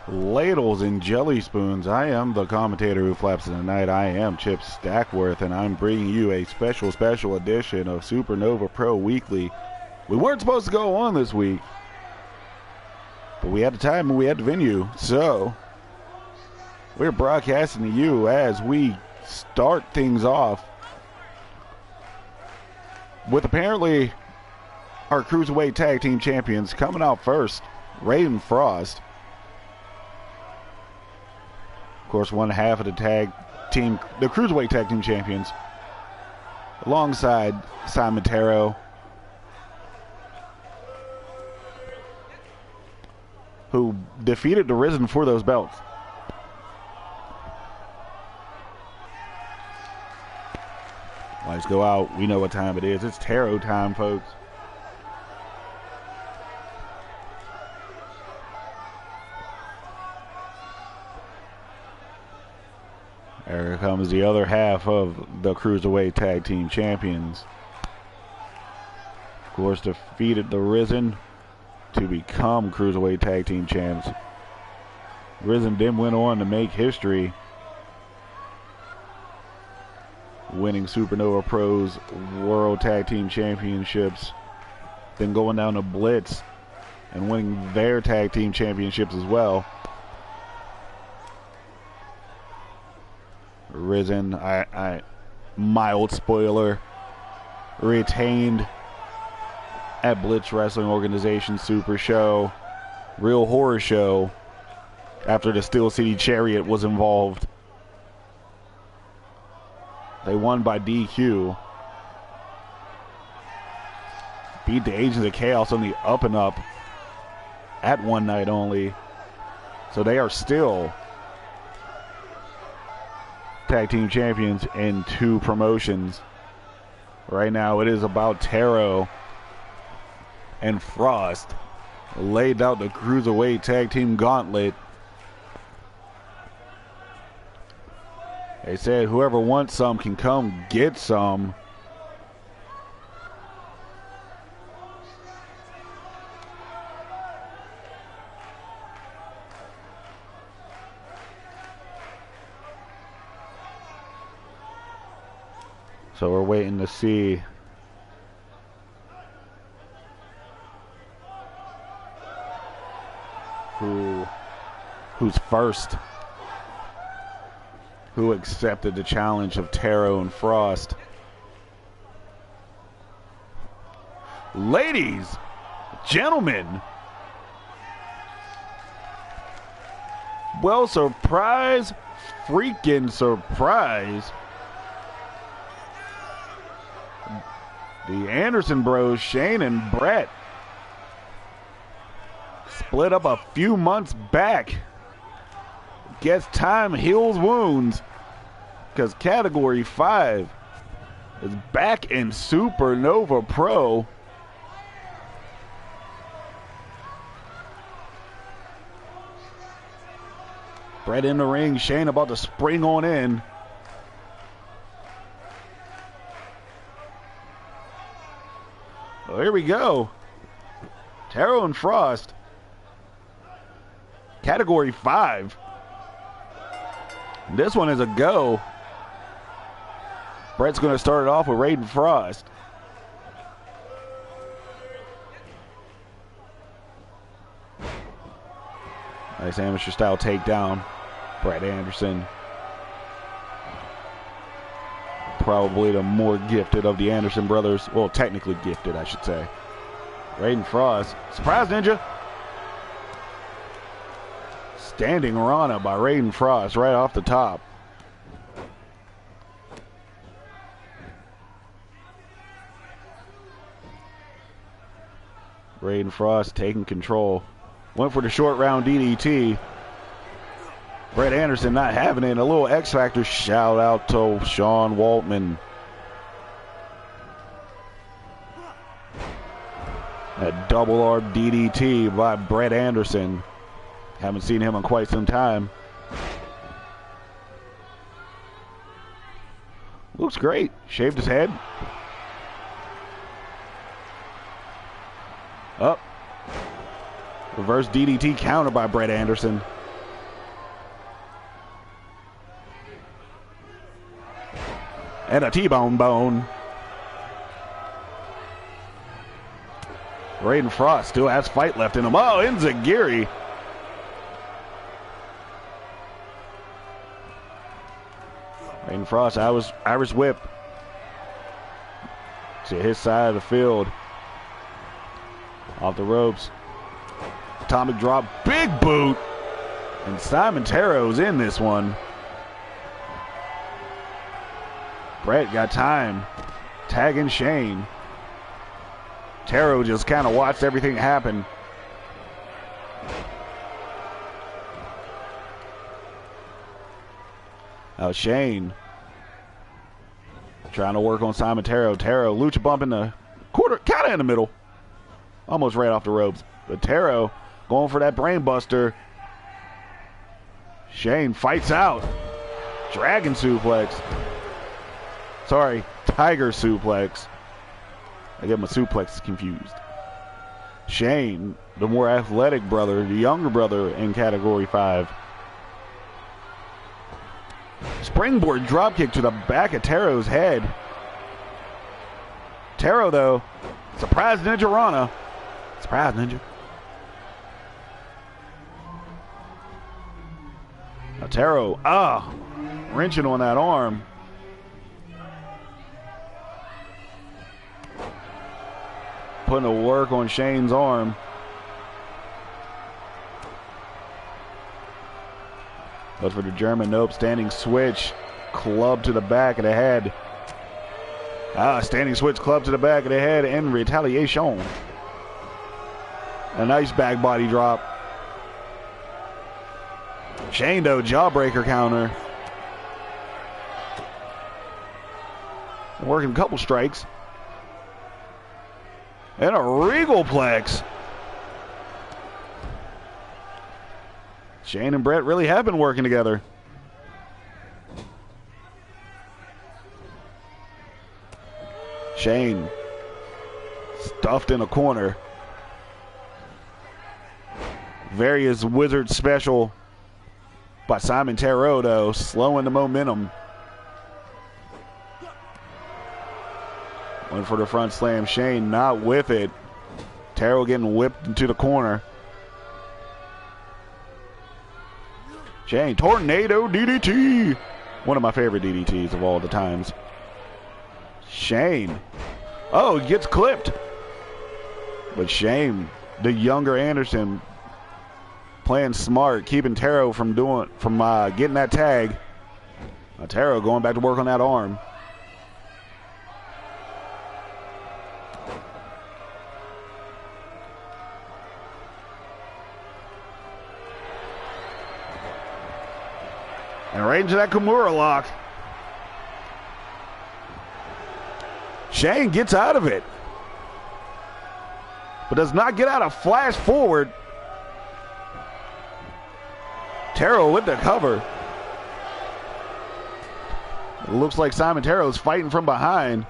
Ladles and jelly spoons. I am the commentator who flaps in the night. I am Chip Stackworth, and I'm bringing you a special edition of SuperNova Pro Weekly. We weren't supposed to go on this week, but we had the time and we had the venue, so we're broadcasting to you as we start things off with apparently our Cruiserweight Tag Team Champions coming out first, Raiden Frost. Of course, one half of the Cruiserweight Tag Team Champions, alongside Simon Taro, who defeated the Risen for those belts. Lights go out. We know what time it is. It's Taro time, folks. There comes the other half of the Cruiserweight Tag Team Champions. Of course, defeated the Risen to become Cruiserweight Tag Team Champs. Risen then went on to make history, winning SuperNova Pro's World Tag Team Championships, then going down to Blitz and winning their Tag Team Championships as well. Risen, mild spoiler, retained at Blitz Wrestling Organization Super Show, Real Horror Show, after the Steel City Chariot was involved. They won by DQ. Beat the Agents of Chaos on the up and up at one night only. So they are still Tag Team Champions in two promotions. Right now it is about Taro and Frost. Laid out the Cruiserweight Tag Team Gauntlet. They said whoever wants some can come get some. So we're waiting to see who's first. Who accepted the challenge of Taro and Frost. Ladies, gentlemen, well, surprise, freaking surprise. The Anderson Bros, Shane and Brett, split up a few months back. Guess time heals wounds, because Category 5 is back in SuperNova Pro. Brett in the ring, Shane about to spring on in. Well, here we go. Taro and Frost. Category 5. This one is a go. Brett's going to start it off with Raiden Frost. Nice amateur style takedown. Brett Anderson. Probably the more gifted of the Anderson brothers. Well, technically gifted, I should say. Raiden Frost. Surprise Ninja. Standing Rana by Raiden Frost right off the top. Raiden Frost taking control. Went for the short round DDT. Brett Anderson not having it. A little X Factor shout out to Sean Waltman. A double arm DDT by Brett Anderson. Haven't seen him in quite some time. Looks great. Shaved his head. Up. Reverse DDT counter by Brett Anderson. And a T-bone bone. Raiden Frost still has fight left in him. Oh, Enziguri. Raiden Frost, Irish whip to his side of the field. Off the ropes. Atomic drop, big boot. And Simon Terrell's in this one. Brett got time. Tagging Shane. Terrell just kind of watched everything happen. Now Shane trying to work on Simon Terrell. Terrell, lucha bump in the quarter, kind of in the middle. Almost right off the ropes. But Terrell going for that brain buster. Shane fights out. Dragon suplex. Sorry, tiger suplex. I get my suplex confused. Shane, the more athletic brother, the younger brother in Category 5. Springboard dropkick to the back of Terrell's head. Terrell, though, surprise Ninja Rana. Surprise Ninja. Now Terrell, wrenching on that arm. Putting a work on Shane's arm. But for the German, nope. Standing switch, club to the back of the head. Standing switch, club to the back of the head in retaliation. A nice back body drop. Shane, though, jawbreaker counter. Working a couple strikes. And a regal plex. Shane and Brett really have been working together. Shane stuffed in a corner. Various wizard special by Simon Terrell, though, slowing the momentum. Went for the front slam. Shane not with it. Terrell getting whipped into the corner. Shane, tornado DDT. One of my favorite DDTs of all the times. Shane. Oh, he gets clipped. But Shane, the younger Anderson, playing smart, keeping Terrell from getting that tag. Terrell going back to work on that arm. And right into that Kimura lock. Shane gets out of it, but does not get out of flash forward. Terrell with the cover. It looks like Simon Terrell is fighting from behind.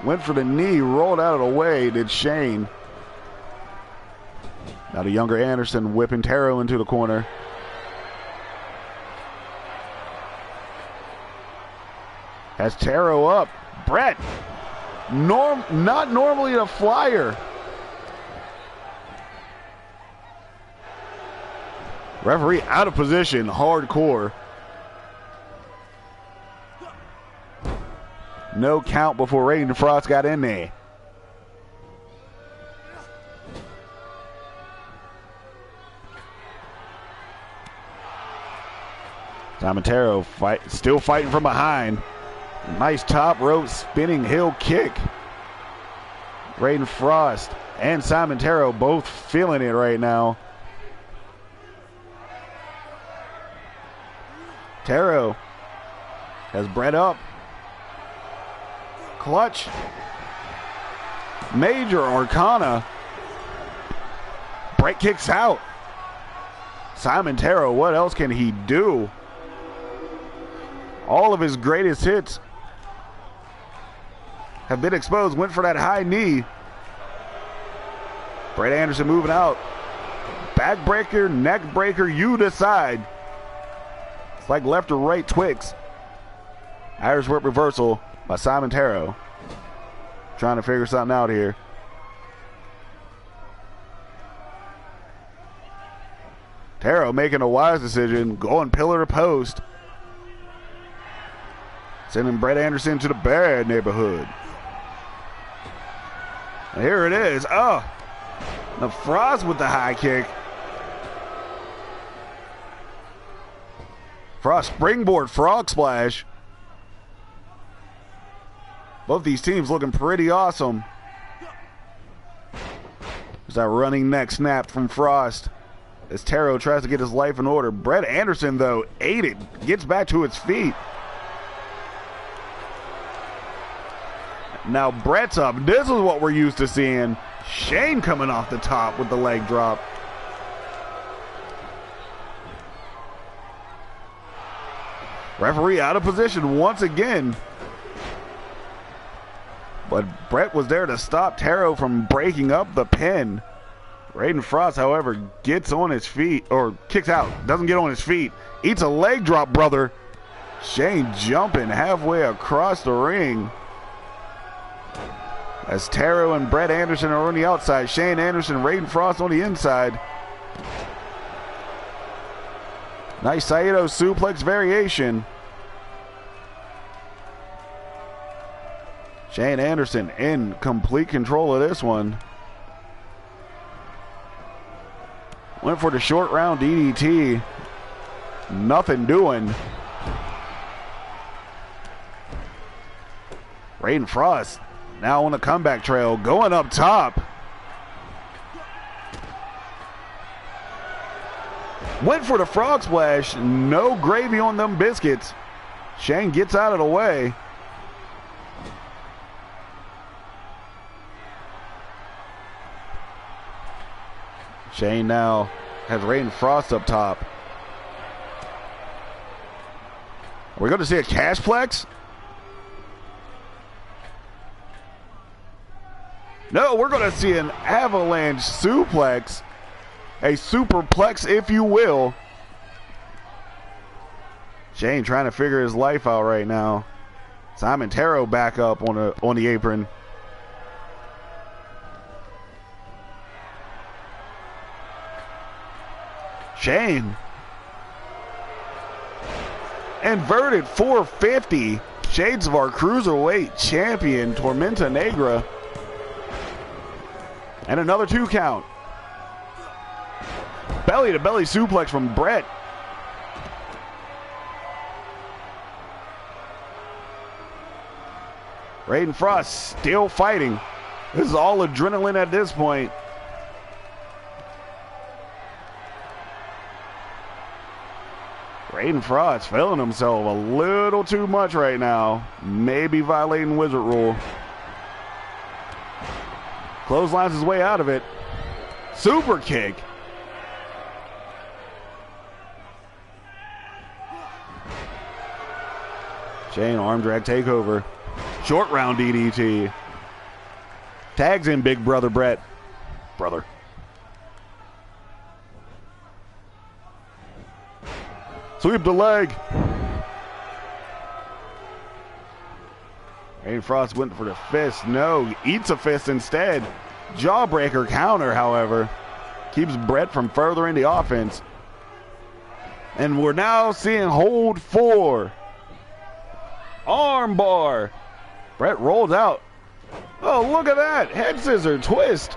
Went for the knee, rolled out of the way, did Shane. Now the younger Anderson whipping Terrell into the corner. Has Terrell up. Brett, not normally a flyer. Referee out of position, hardcore. No count before Raiden Frost got in there. Simon Terrell still fighting from behind. Nice top rope spinning heel kick. Raiden Frost and Simon Terrell both feeling it right now. Terrell has Brett up. Clutch. Major Arcana. Brett kicks out. Simon Terrell, what else can he do? All of his greatest hits have been exposed. Went for that high knee. Brett Anderson moving out. Backbreaker, neck breaker, you decide. It's like left or right Twix. Irish whip reversal. by Simon Tarot. Trying to figure something out here. Tarot making a wise decision, going pillar to post. Sending Brett Anderson to the bad neighborhood. And here it is. Oh, the Frost with the high kick. Frost springboard frog splash. Both these teams looking pretty awesome. There's that running neck snap from Frost as Tarot tries to get his life in order. Brett Anderson, though, ate it. Gets back to his feet. Now Brett's up. This is what we're used to seeing. Shane coming off the top with the leg drop. Referee out of position once again. But Brett was there to stop Tarot from breaking up the pin. Raiden Frost, however, gets on his feet, or kicks out, doesn't get on his feet. Eats a leg drop, brother. Shane jumping halfway across the ring. As Tarot and Brett Anderson are on the outside. Shane Anderson, Raiden Frost on the inside. Nice Saito suplex variation. Shane Anderson in complete control of this one. Went for the short round DDT. Nothing doing. Raiden Frost now on the comeback trail, going up top. Went for the frog splash. No gravy on them biscuits. Shane gets out of the way. Shane now has Raiden Frost up top. Are we going to see a cash plex? No, we're going to see an avalanche suplex. A superplex, if you will. Shane trying to figure his life out right now. Simon Tarot back up on the apron. Shane. Inverted 450. Shades of our Cruiserweight champion, Tormenta Negra. And another 2 count. Belly to belly suplex from Brett. Raiden Frost still fighting. This is all adrenaline at this point. Raiden Frost feeling himself a little too much right now. Maybe violating Wizard Rule. Clotheslines his way out of it. Super kick. Shane arm drag takeover. Short round DDT. Tags in Big Brother Brett. Brother. Sweep the leg. Raiden Frost went for the fist. No, eats a fist instead. Jawbreaker counter, however, keeps Brett from furthering the offense. And we're now seeing hold 4. Arm bar. Brett rolls out. Oh, look at that. Head scissor twist.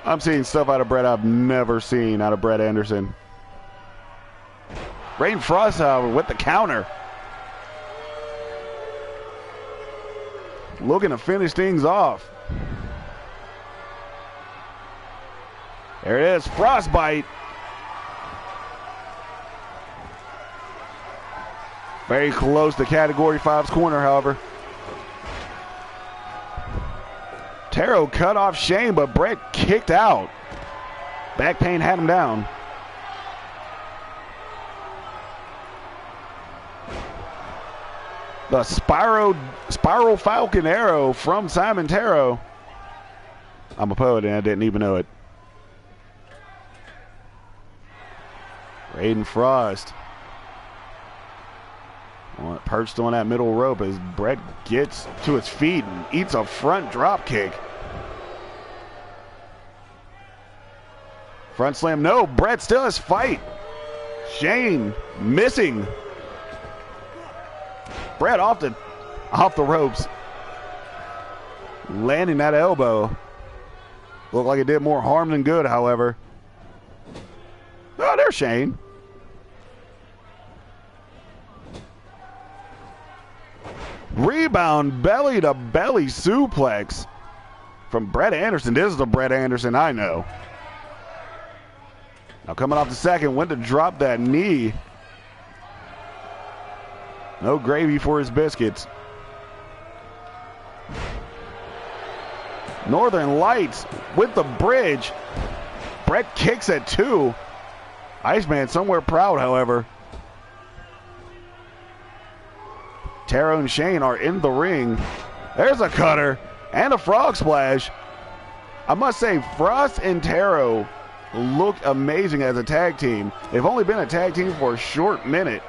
I'm seeing stuff out of Brett I've never seen out of Brett Anderson. Raiden Frost, however, with the counter. Looking to finish things off. There it is. Frostbite. Very close to Category 5's corner, however. Tarot cut off Shane, but Brett kicked out. Back pain had him down. The spiral Falcon Arrow from Simon Tarot. I'm a poet and I didn't even know it. Raiden Frost Perched on that middle rope as Brett gets to his feet and eats a front drop kick. Front slam, no, Brett still has fight. Shane missing. Brett off the ropes. Landing that elbow. Looked like it did more harm than good, however. Oh, there's Shane. Rebound belly to belly suplex from Brett Anderson. This is the Brett Anderson I know. Now coming off the second, went to drop that knee. No gravy for his biscuits. Northern Lights with the bridge. Brett kicks at 2. Iceman somewhere proud, however. Taro and Shane are in the ring. There's a cutter and a frog splash. I must say, Frost and Taro look amazing as a tag team. They've only been a tag team for a short minute,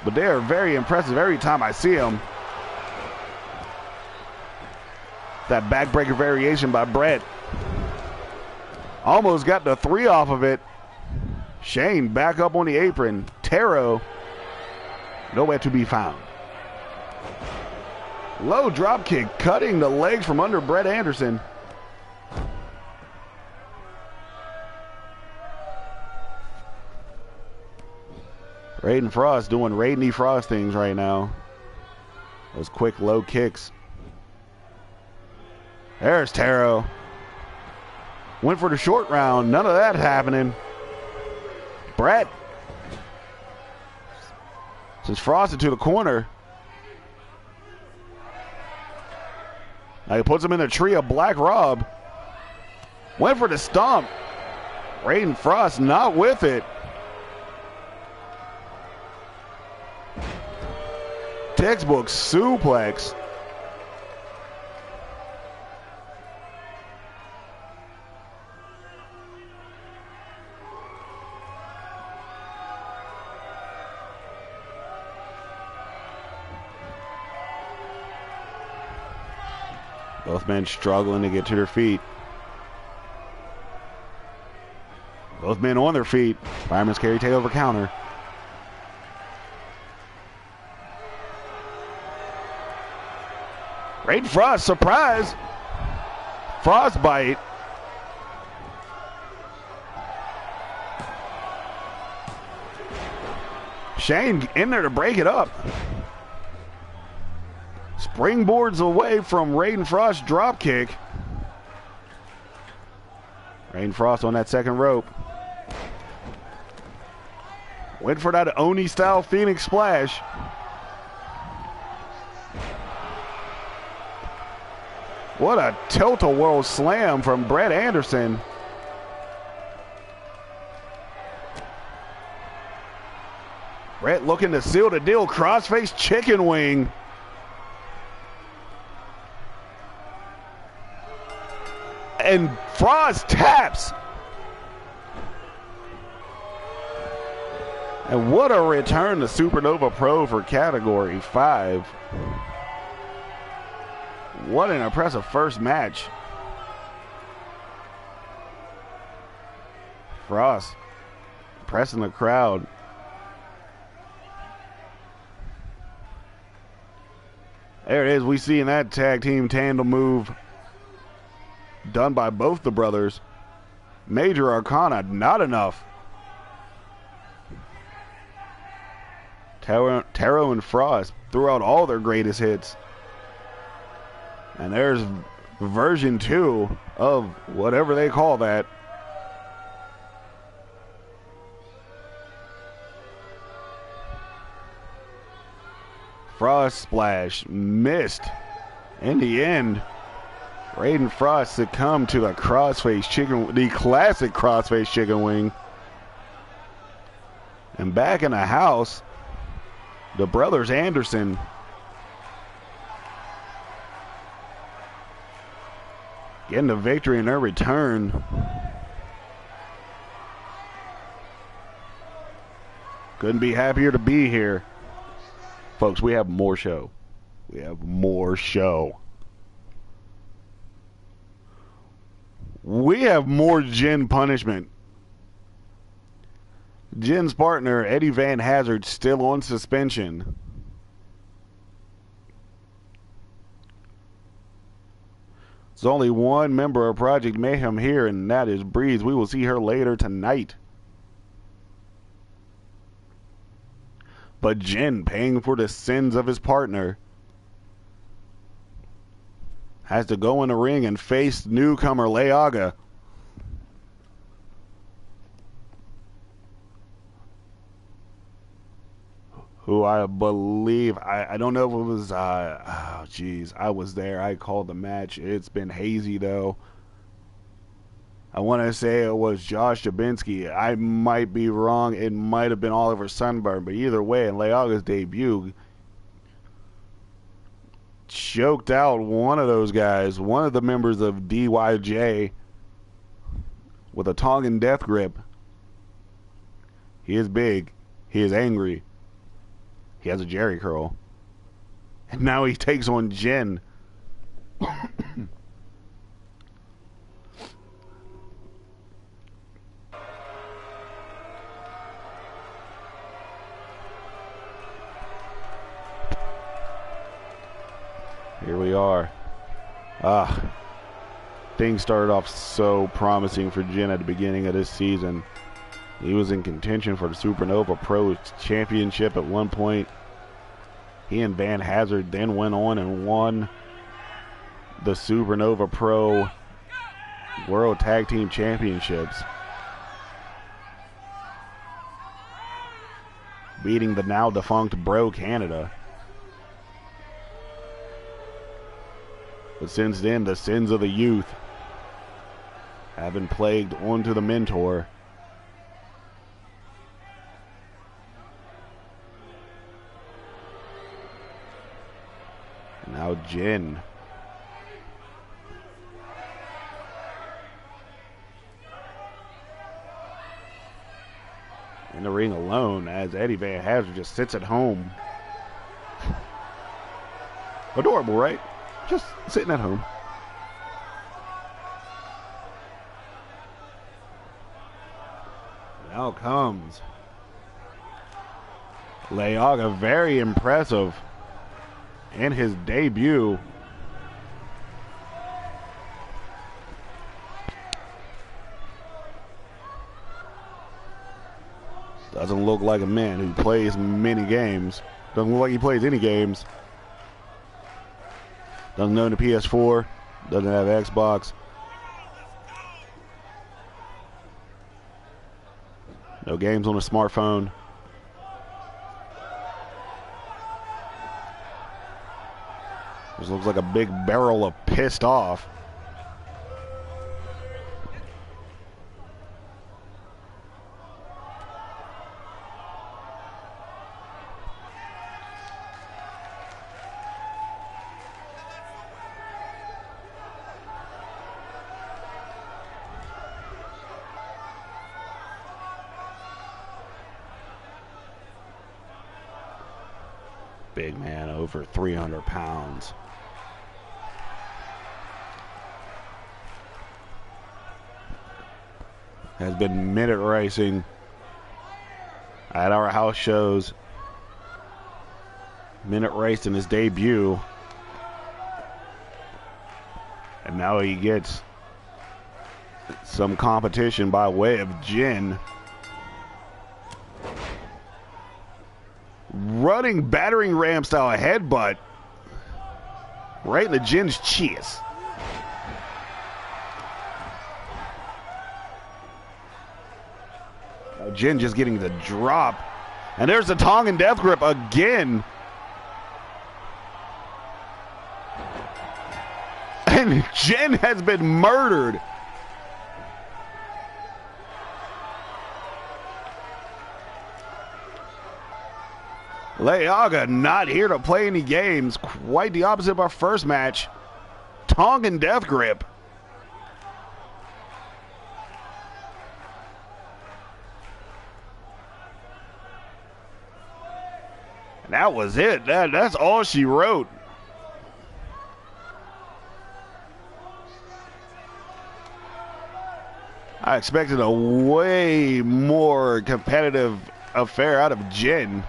but they are very impressive every time I see them. That backbreaker variation by Brett. Almost got the 3 off of it. Shane back up on the apron. Taro nowhere to be found. Low drop kick, cutting the legs from under Brett Anderson. Raiden Frost doing Raiden Frost things right now. Those quick low kicks. There's Taro. Went for the short round. None of that happening. Brett sends Frost into the corner. Now he puts him in a tree of Black Rob. Went for the stomp. Raiden Frost not with it. Textbook suplex. Both men struggling to get to their feet. Both men on their feet. Fireman's carry takeover counter. Raiden Frost, surprise. Frostbite. Shane in there to break it up. Springboards away from Raiden Frost's drop kick. Raiden Frost on that second rope. Went for that Oni style Phoenix splash. What a tilt-a-whirl slam from Brett Anderson. Brett looking to seal the deal. Crossface chicken wing. And Frost taps. And what a return to SuperNova Pro for Category 5. What an impressive first match. Frost pressing the crowd. There it is. We see in that tag team tandem move done by both the brothers. Major Arcana, not enough. Taro and Frost threw out all their greatest hits. And there's version 2 of whatever they call that. Frost splash missed. In the end, Raiden Frost succumbed to the crossface chicken, the classic crossface chicken wing. And back in the house, the brothers Anderson getting the victory in their return. Couldn't be happier to be here. Folks, we have more show. We have more show. We have more Jin punishment. Jin's partner, Eddie Van Hazard, still on suspension. There's only one member of Project Mayhem here, and that is Breeze. We will see her later tonight. But Jin, paying for the sins of his partner, has to go in the ring and face newcomer Leaga. Who I believe, I don't know if it was, oh geez, I was there. I called the match. It's been hazy though. I want to say it was Josh Jabinski. I might be wrong. It might have been Oliver Sunburn, but either way, in Leaga's debut, choked out one of those guys, one of the members of DYJ, with a Tongan death grip. He is big. He is angry. He has a Jerry curl. And now he takes on Jin. Here we are. Things started off so promising for Jin at the beginning of this season. He was in contention for the SuperNova Pro Championship at one point. He and Van Hazard then went on and won the SuperNova Pro World Tag Team Championships, beating the now defunct Bro Canada. But since then, the sins of the youth have been plagued onto the mentor. And now Jin. In the ring alone as Eddie Van Hazard just sits at home. Adorable, right? Just sitting at home. Now comes Leaga, very impressive in his debut. Doesn't look like a man who plays many games. Doesn't look like he plays any games. Doesn't own a PS4. Doesn't have Xbox. No games on a smartphone. This looks like a big barrel of pissed off. Big man, over 300 pounds. Has been minute racing at our house shows. Minute raced in his debut. And now he gets some competition by way of Jin. Running battering ram style headbutt right in the Jin's chest. Jin just getting the drop. And there's the Tongan death grip again. And Jin has been murdered. Leaga not here to play any games. Quite the opposite of our first match. Tongan death grip. That was it. That's all she wrote. I expected a way more competitive affair out of Jen.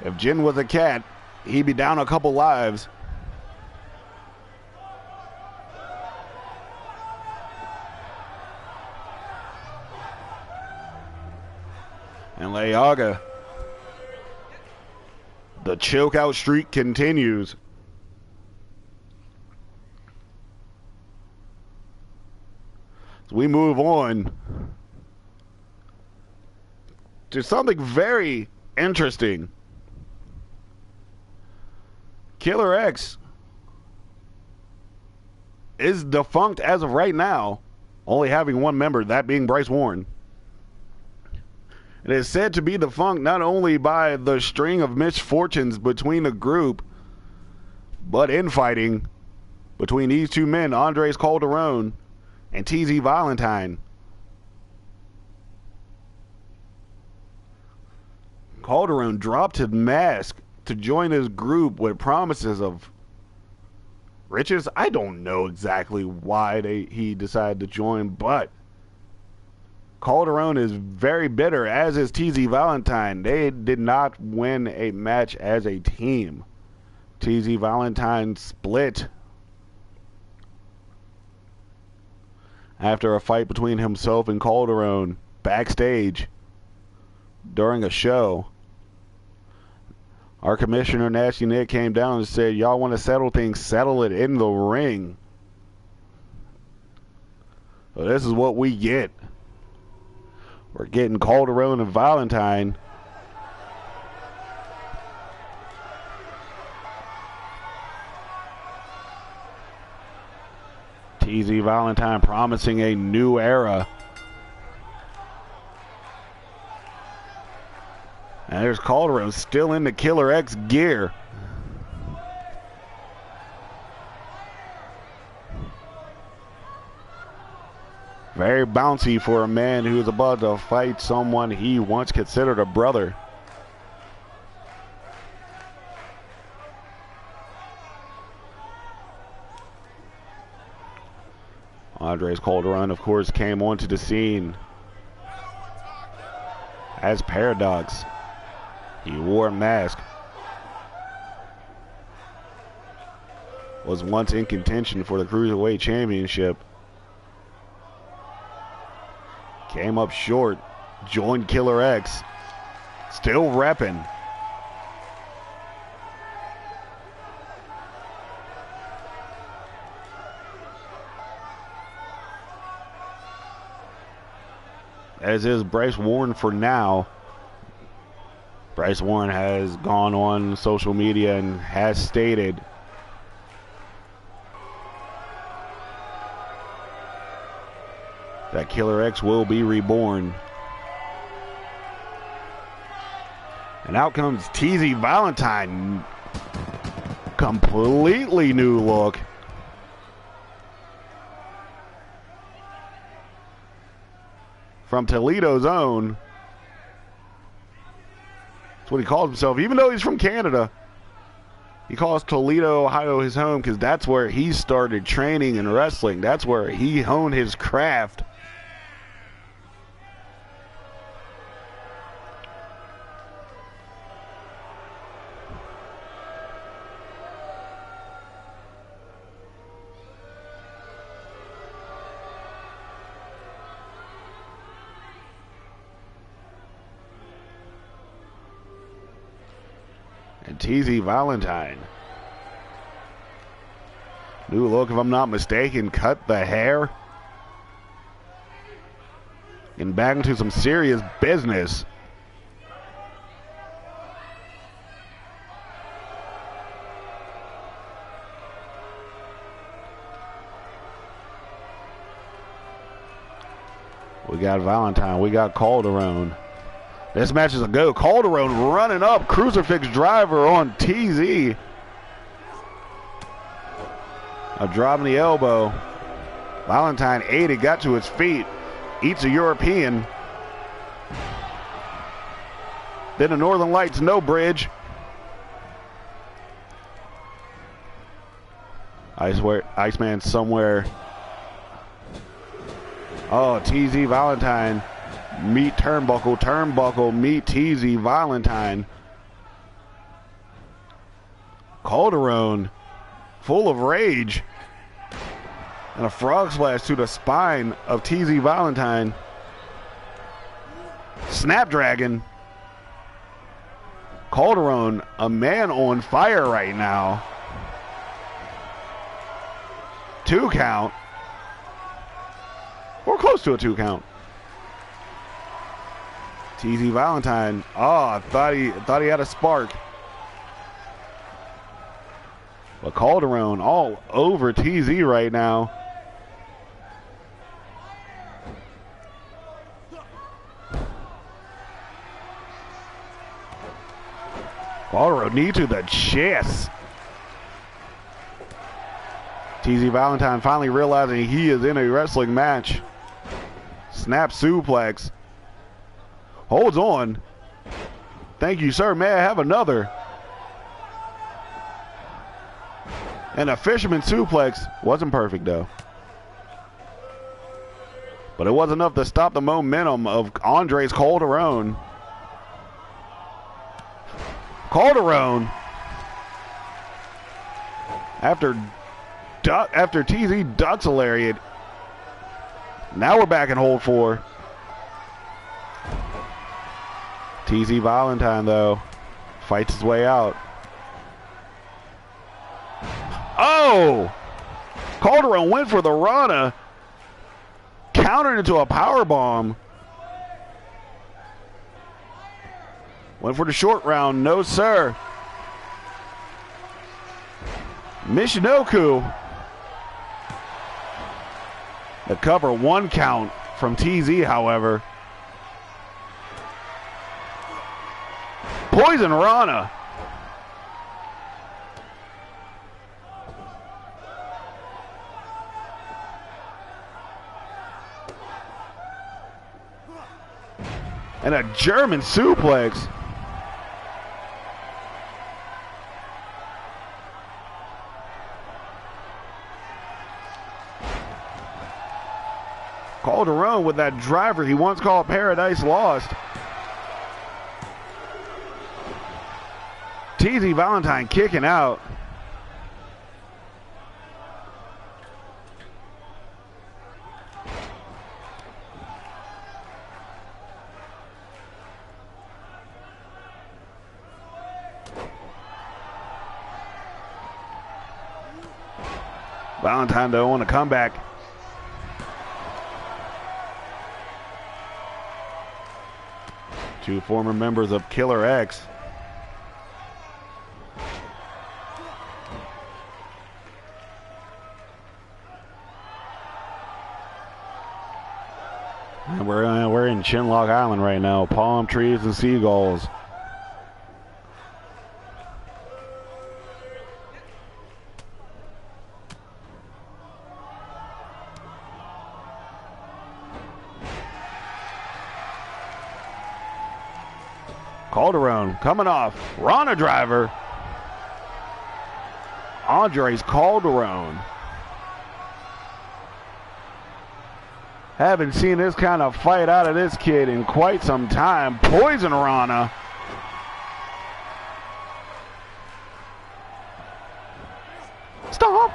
If Jen was a cat, he'd be down a couple lives. And Leaga, the chokeout streak continues. So we move on to something very interesting. Killer X is defunct as of right now, only having one member, that being Bryce Warren. It is said to be defunct not only by the string of misfortunes between the group, but infighting between these two men, Andres Calderon and TZ Valentine. Calderon dropped his mask to join his group with promises of riches. I don't know exactly why he decided to join, but Calderon is very bitter, as is TZ Valentine. They did not win a match as a team. TZ Valentine split after a fight between himself and Calderon backstage during a show. Our commissioner, Nasty Nick, came down and said, y'all want to settle things, settle it in the ring. So this is what we get. We're getting Calderon and Valentine. TZ Valentine promising a new era. And there's Calderon still in the Killer X gear. Very bouncy for a man who is about to fight someone he once considered a brother. Andres Calderon, of course, came onto the scene as Paradox. He wore a mask. Was once in contention for the Cruiserweight Championship. Came up short. Joined Killer X. Still repping. As is Bryce Warren for now. Bryce Warren has gone on social media and has stated that Killer X will be reborn. And out comes TZ Valentine. Completely new look. From Toledo's own. That's what he calls himself. Even though he's from Canada, he calls Toledo, Ohio his home because that's where he started training and wrestling. That's where he honed his craft. And TZ Valentine. New look, if I'm not mistaken. Cut the hair. And back into some serious business. We got Valentine. We got Calderon. This match is a go. Calderon running up. Crucifix driver on TZ. A drop in the elbow. Valentine aided, got to his feet. Eats a European. Then the Northern Lights, no bridge. Iceman somewhere. Oh, TZ Valentine. Meet Turnbuckle. Turnbuckle meet TZ Valentine. Calderon, full of rage. And a frog splash to the spine of TZ Valentine. Snapdragon. Calderon, a man on fire right now. 2 count. Or close to a 2 count. TZ Valentine. Oh, I thought he had a spark. But Calderon all over TZ right now. Calderon knee to the chest. TZ Valentine finally realizing he is in a wrestling match. Snap suplex. Holds on. Thank you, sir. May I have another? And a fisherman suplex. Wasn't perfect, though. But it was enough to stop the momentum of Andres Calderon. Calderon, after TZ ducks a lariat, now we're back in hold 4. TZ Valentine, though, fights his way out. Oh! Calderon went for the Rana, countered into a powerbomb. Went for the short round. No, sir. Michinoku. The cover, 1 count from TZ, however. Poison Rana. And a German suplex. Calderon with that driver he once called Paradise Lost. TZ Valentine kicking out. Valentine, though, on a comeback. Two former members of Killer X. And we're in Chinlock Island right now. Palm trees and seagulls. Calderon coming off. Rana driver. Andres Calderon. Haven't seen this kind of fight out of this kid in quite some time. Poison Rana. Stop.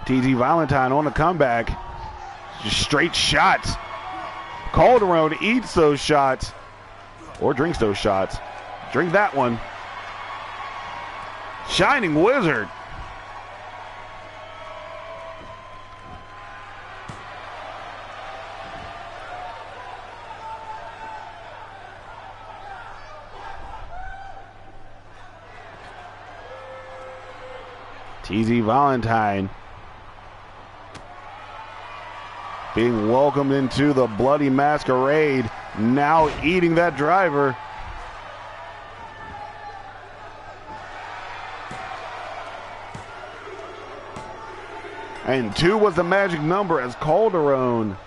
TZ Valentine on the comeback. Just straight shots. Calderon eats those shots. Or drinks those shots. Drink that one. Shining Wizard. TZ Valentine being welcomed into the bloody masquerade, now eating that driver. And 2 was the magic number as Calderon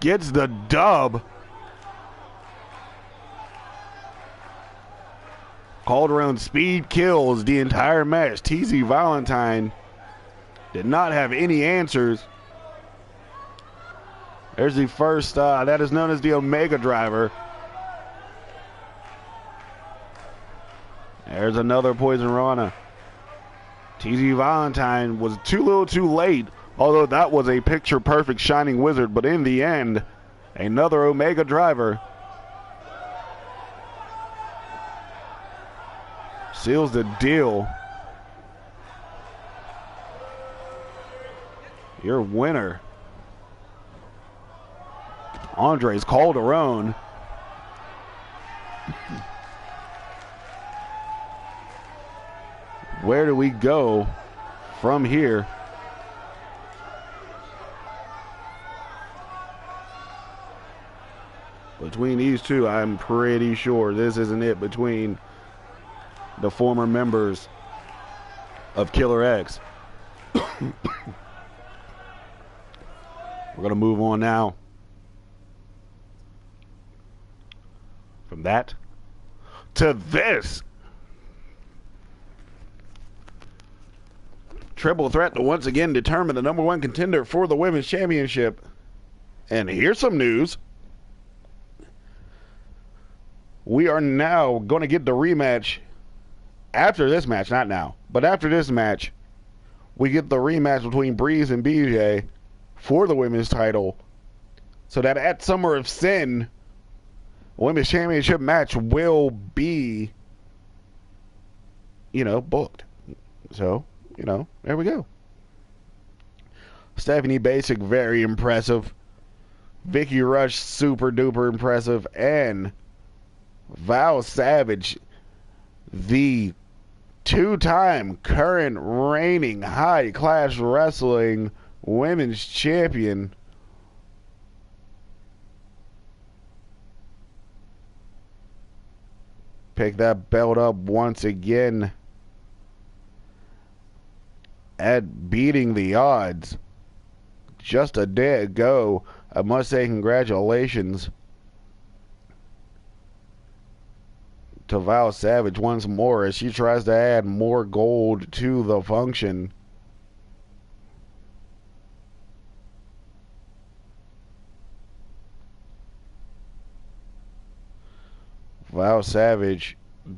gets the dub. Calderon speed kills the entire match. TZ Valentine did not have any answers. There's the first, that is known as the Omega Driver. There's another Poison Rana. TZ Valentine was too little too late, although that was a picture-perfect Shining Wizard, but in the end, another Omega Driver seals the deal. Your winner, Andres Calderon. Where do we go from here? Between these two, I'm pretty sure this isn't it between the former members of Killer X. We're going to move on now from that to this. Triple threat to once again determine the number one contender for the Women's Championship. And here's some news. We are now going to get the rematch after this match, not now, but after this match, we get the rematch between Breeze and BJ for the women's title, so that at Summer of Sin, a women's championship match will be, booked. So, there we go. Stephanie Basic, very impressive. Vicky Rush, super duper impressive. And Val Savage, the two-time current reigning High Class Wrestling Women's Champion. Pick that belt up once again at beating the odds just a day ago. I must say congratulations to Val Savage once more as she tries to add more gold to the function. Val Savage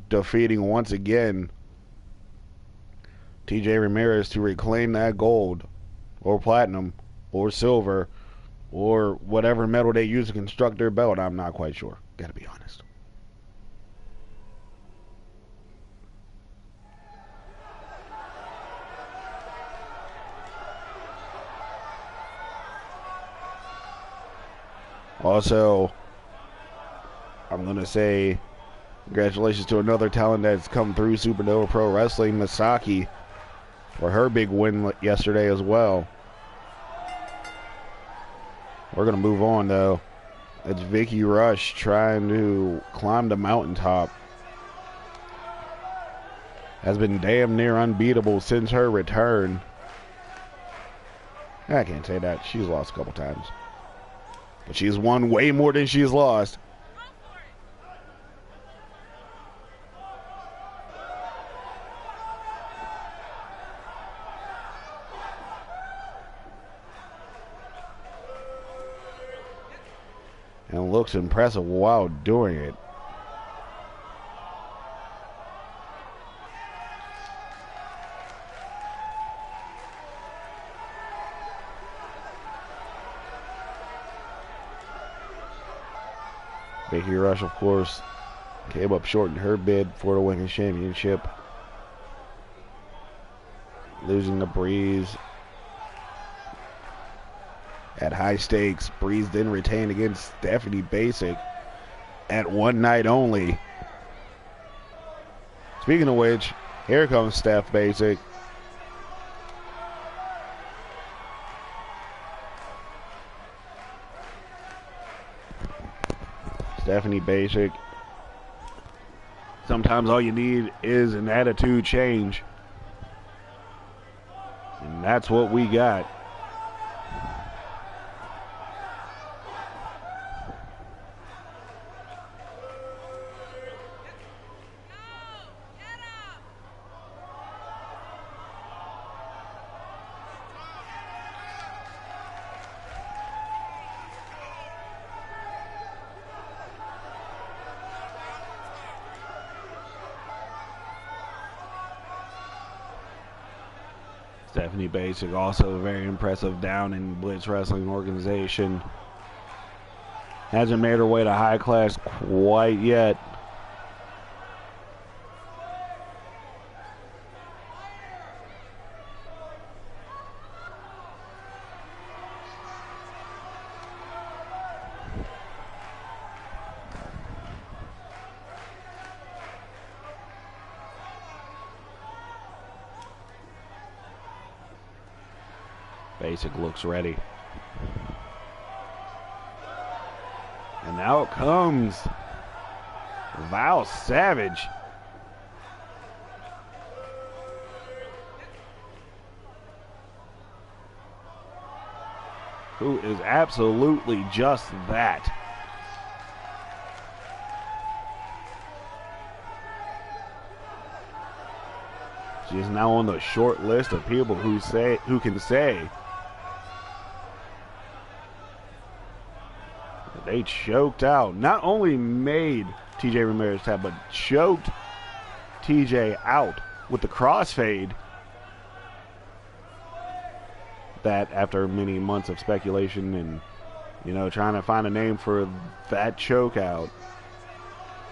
defeating once again TJ Ramirez to reclaim that gold or platinum or silver or whatever metal they use to construct their belt. I'm not quite sure, gotta be honest. Also, I'm going to say congratulations to another talent that's come through SuperNova Pro Wrestling, Misaki, for her big win yesterday as well. We're going to move on, though. It's Vicky Rush trying to climb the mountaintop. Has been damn near unbeatable since her return. I can't say that. She's lost a couple times. But she's won way more than she's lost. And looks impressive while doing it. Vicky Rush, of course, came up short in her bid for the Women's Championship, losing to Breeze at high stakes. Breeze then retained against Stephanie Basic at one night only. Speaking of which, here comes Steph Basic. Stephanie Basic. Sometimes all you need is an attitude change. And that's what we got. Stephanie Basic, also very impressive down in Blitz Wrestling organization. Hasn't made her way to high class quite yet. Basic looks ready. And now it comes. Val Savage. Who is absolutely just that. She is now on the short list of people who can say they choked out, not only made TJ Ramirez tap, but choked TJ out with the crossfade. That after many months of speculation and, you know, trying to find a name for that choke out,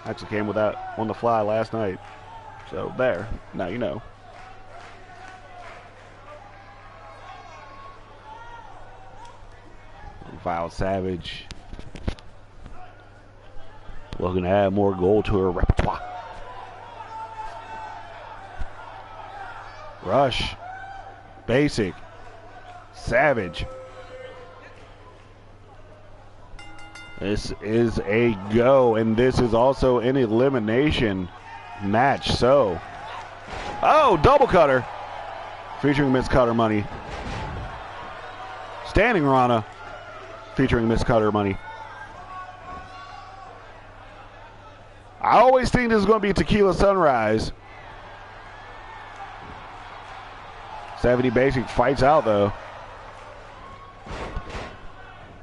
actually came with that on the fly last night. So there, now you know. Val Savage looking to add more gold to her repertoire. Rush, Basic, Savage. This is a go, and this is also an elimination match. So, oh, double cutter featuring Miss Cutter Money. Standing Rana featuring Miss Cutter Money. I always think this is going to be Tequila Sunrise. 70 Basic fights out though.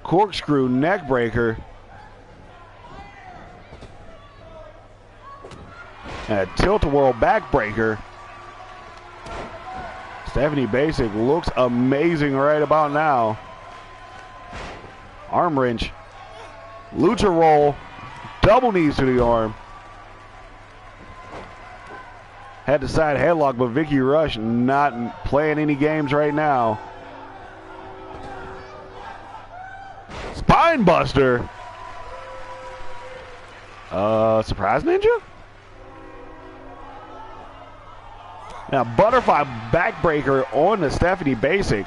Corkscrew neck breaker. And a tilt-a-whirl backbreaker. Stephanie Basic looks amazing right about now. Arm wrench. Lucha roll. Double knees to the arm. Had the side headlock, but Vicky Rush not playing any games right now. Spine buster. Surprise ninja? Now butterfly backbreaker on the Stephanie Basic.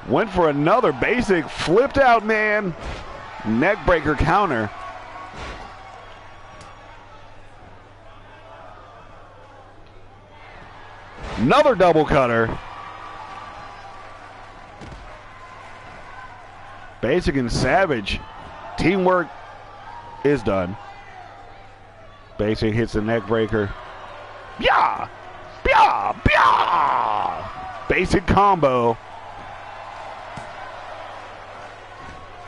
Went for another Basic, flipped out, man. Neck breaker counter. Another double cutter. Basic and Savage. Teamwork is done. Basic hits the neck breaker. Yeah! Yeah! Yeah! Basic combo.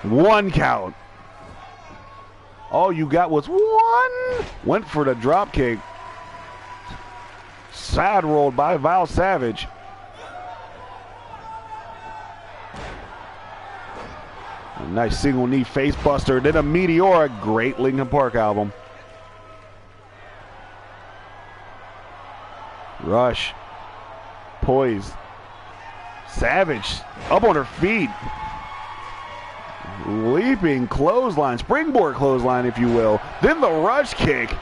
One count. All you got was one. Went for the drop kick. Side rolled by Val Savage. A nice single knee face buster. Then a Meteora. Great Linkin Park album. Rush. Poised. Savage. Up on her feet. Leaping clothesline. Springboard clothesline, if you will. Then the rush kick.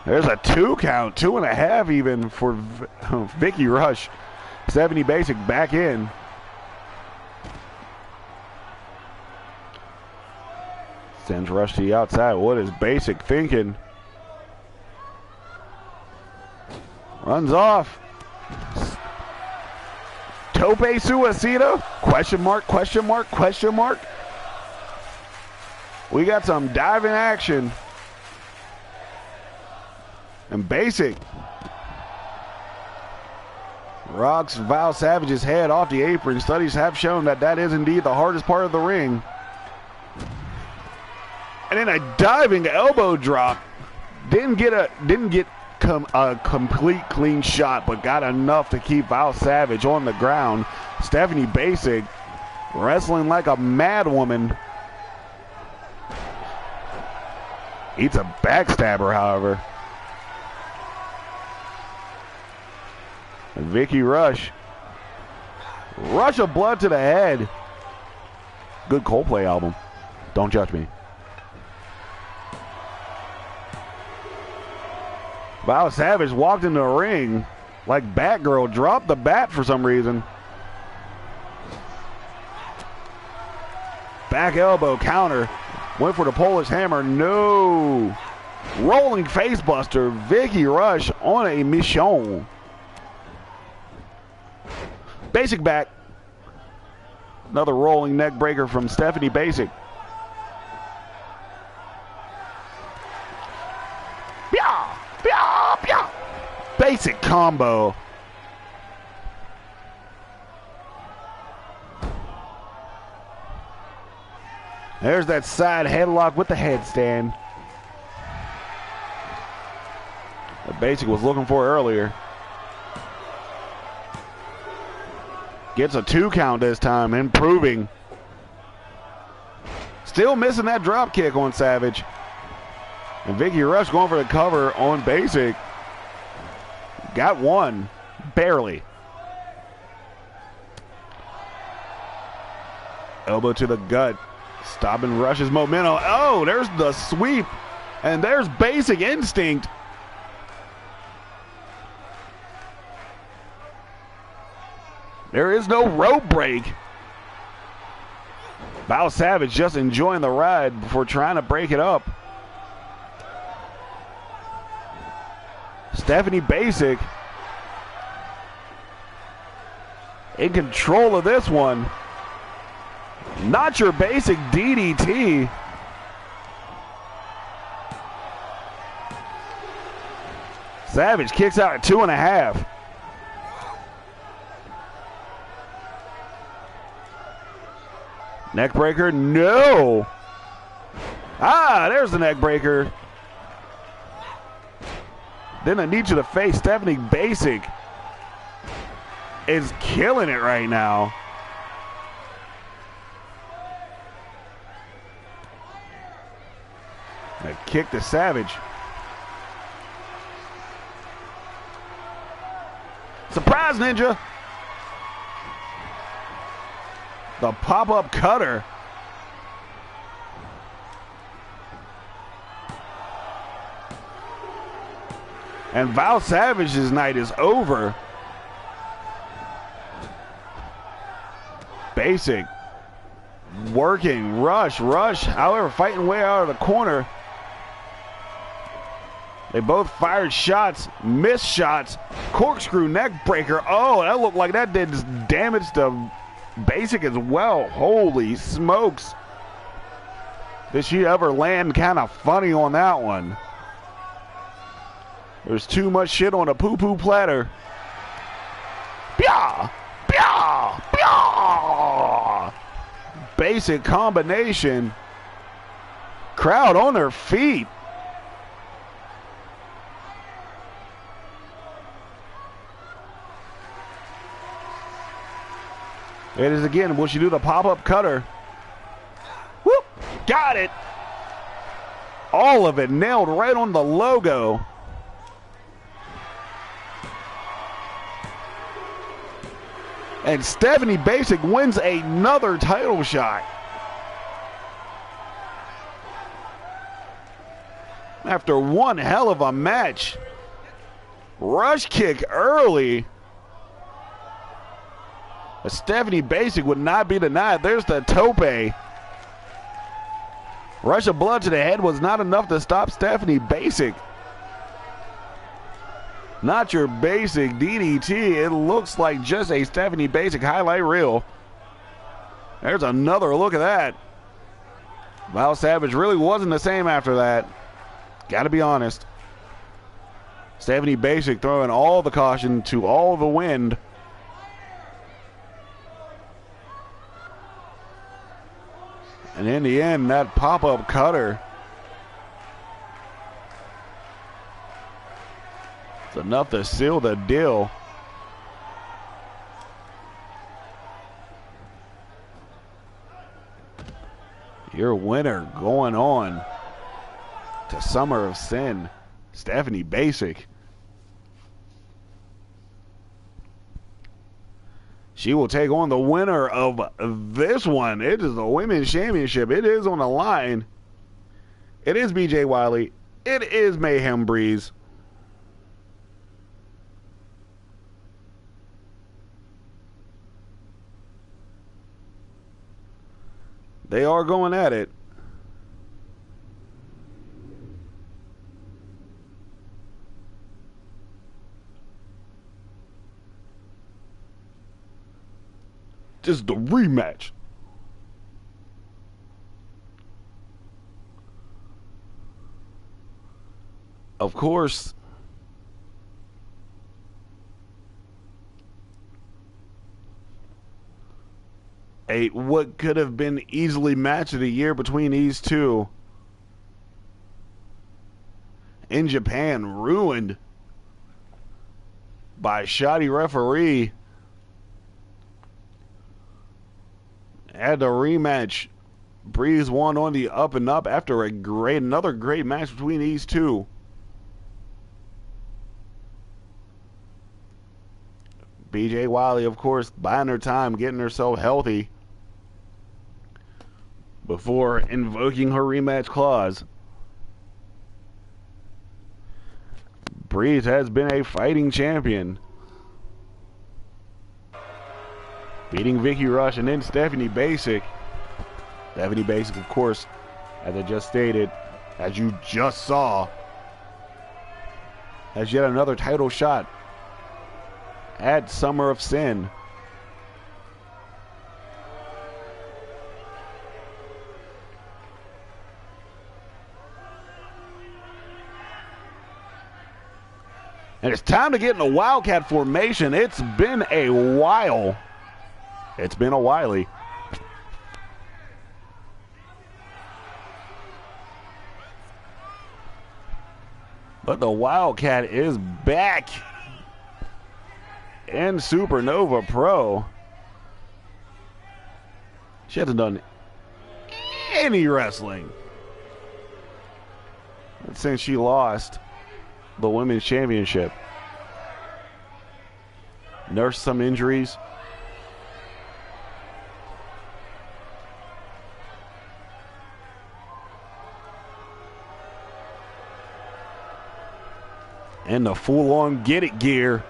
There's a 2 count, 2.5 even for Vicky Rush. 70 Basic back in. Sends Rush to the outside. What is Basic thinking? Runs off. Tope Suicida? Question mark, question mark, question mark. We got some diving action. And Basic rocks Val Savage's head off the apron. Studies have shown that that is indeed the hardest part of the ring. And then a diving elbow drop. Didn't get a complete clean shot, but got enough to keep Val Savage on the ground. Stephanie Basic wrestling like a mad woman. Eats a backstabber, however. And Vicky Rush. Rush of blood to the head. Good Coldplay album. Don't judge me. Val Savage walked in the ring like Batgirl, dropped the bat for some reason. Back elbow counter. Went for the Polish hammer. No. Rolling facebuster. Vicky Rush on a mission. Basic back. Another rolling neck breaker from Stephanie Basic. Basic combo. There's that side headlock with the headstand that Basic was looking for earlier. Gets a 2 count this time, improving. Still missing that drop kick on Savage. And Vicky Rush going for the cover on Basic. Got one, barely. Elbow to the gut. Stopping Rush's momentum. Oh, there's the sweep. And there's Basic Instinct. There is no rope break. Val Savage just enjoying the ride before trying to break it up. Stephanie Basic in control of this one. Not your basic DDT. Savage kicks out at 2.5. Neck breaker, no. Ah, there's the neck breaker. Then a knee to the face. Stephanie Basic is killing it right now. A kick to Savage. Surprise Ninja. The pop-up cutter. And Val Savage's night is over. Basic working. Rush, however, fighting way out of the corner. They both fired shots, missed shots. Corkscrew neck breaker. Oh, that looked like that did damage to Basic as well. Holy smokes. Did she ever land kind of funny on that one? There's too much shit on a poo-poo platter. Pyah! Pyah! Pyah! Basic combination. Crowd on their feet. It is again. Will she do the pop-up cutter? Whoop! Got it. All of it nailed right on the logo. And Stephanie Basic wins another title shot. After one hell of a match. Rush kick early. But Stephanie Basic would not be denied. There's the tope. Rush of blood to the head was not enough to stop Stephanie Basic. Not your basic DDT. It looks like just a Stephanie Basic highlight reel. There's another look at that. Val Savage really wasn't the same after that. Gotta be honest. Stephanie Basic throwing all the caution to all the wind. And in the end, that pop-up cutter enough to seal the deal. Your winner going on to Summer of Sin, Stephanie Basic. She will take on the winner of this one. It is the Women's Championship. It is on the line. It is BJ Wiley. It is Mayhem Breeze. They are going at it. This is the rematch. Of course, what could have been easily match of the year between these two in Japan, ruined by a shoddy referee. Had the rematch. Breeze won on the up and up after another great match between these two. BJ Wiley, of course, buying her time, getting herself healthy before invoking her rematch clause. Breeze has been a fighting champion, beating Vicky Rush and then Stephanie Basic. Stephanie Basic, of course, as I just stated, as you just saw, has yet another title shot at Summer of Sin. And it's time to get in the Wildcat formation. It's been a while. It's been a whiley. But the Wildcat is back in SuperNova Pro. She hasn't done any wrestling since she lost the Women's Championship. Nursed some injuries. And the full-on get it gear.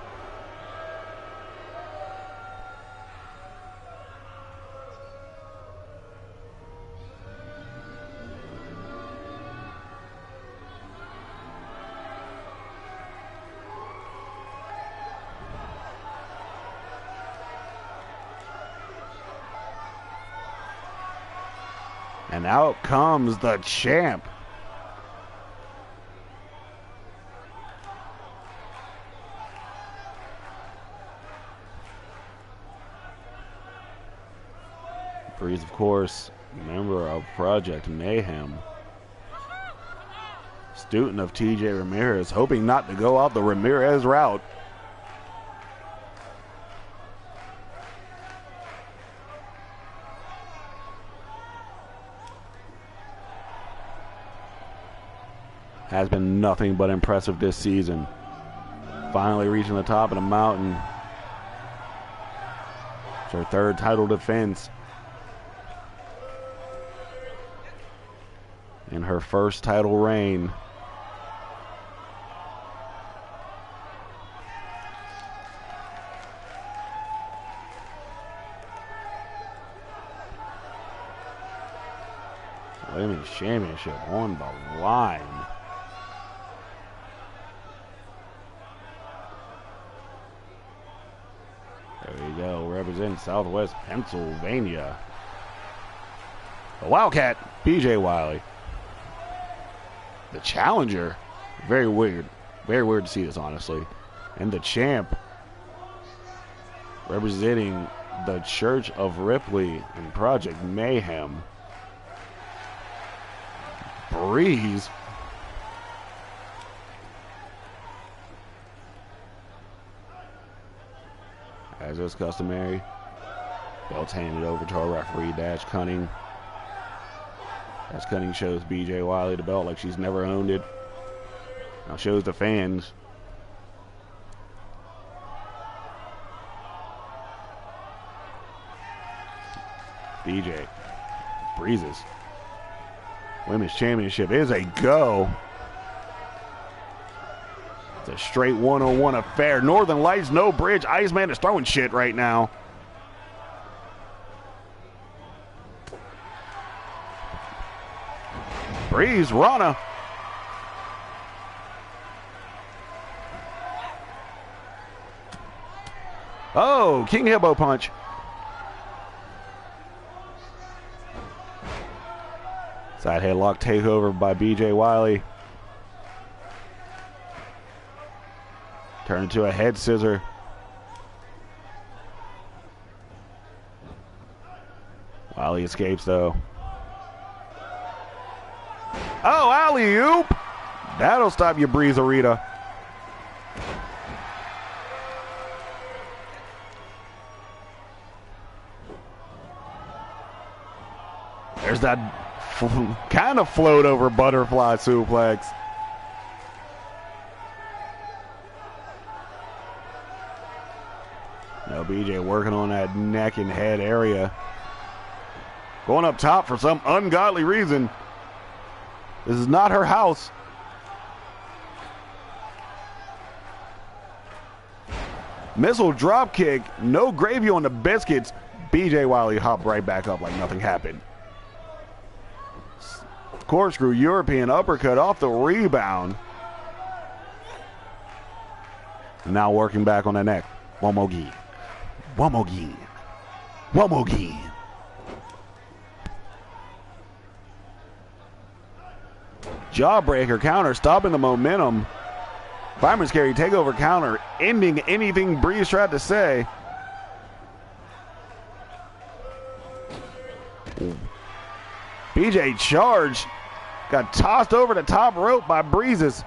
And out comes the champ. Breeze, of course, member of Project Mayhem. Student of TJ Ramirez, hoping not to go out the Ramirez route. Has been nothing but impressive this season. Finally reaching the top of the mountain. It's her third title defense. In her first title reign. Women's Championship on the line. There we go, representing Southwest Pennsylvania. The Wildcat, BJ Wiley. The challenger, very weird to see this, honestly. And the champ, representing the Church of Ripley and Project Mayhem. Breeze. as is customary. Belt's handed over to our referee, Dash Cunning. Dash Cunning shows BJ Wiley the belt like she's never owned it. Now shows the fans. BJ breezes. Women's Championship is a go. It's a straight one-on-one affair. Northern Lights, no bridge. Iceman is throwing shit right now. Breeze, Rana. Oh, King Hippo punch. Side headlock takeover by BJ Wiley. Turn into a head scissor. Wiley escapes though. Oh, alley-oop! That'll stop you, Breezerita. There's that kind of float over butterfly suplex. No, BJ working on that neck and head area. Going up top for some ungodly reason. This is not her house. Missile drop kick. No gravy on the biscuits. BJ Wiley hopped right back up like nothing happened. Corkscrew European uppercut off the rebound. Now working back on the neck. One more again. One more again. One more again. Jawbreaker counter, stopping the momentum. Fireman's carry takeover counter, ending anything Breeze tried to say. BJ charged. Got tossed over the top rope by Breezes.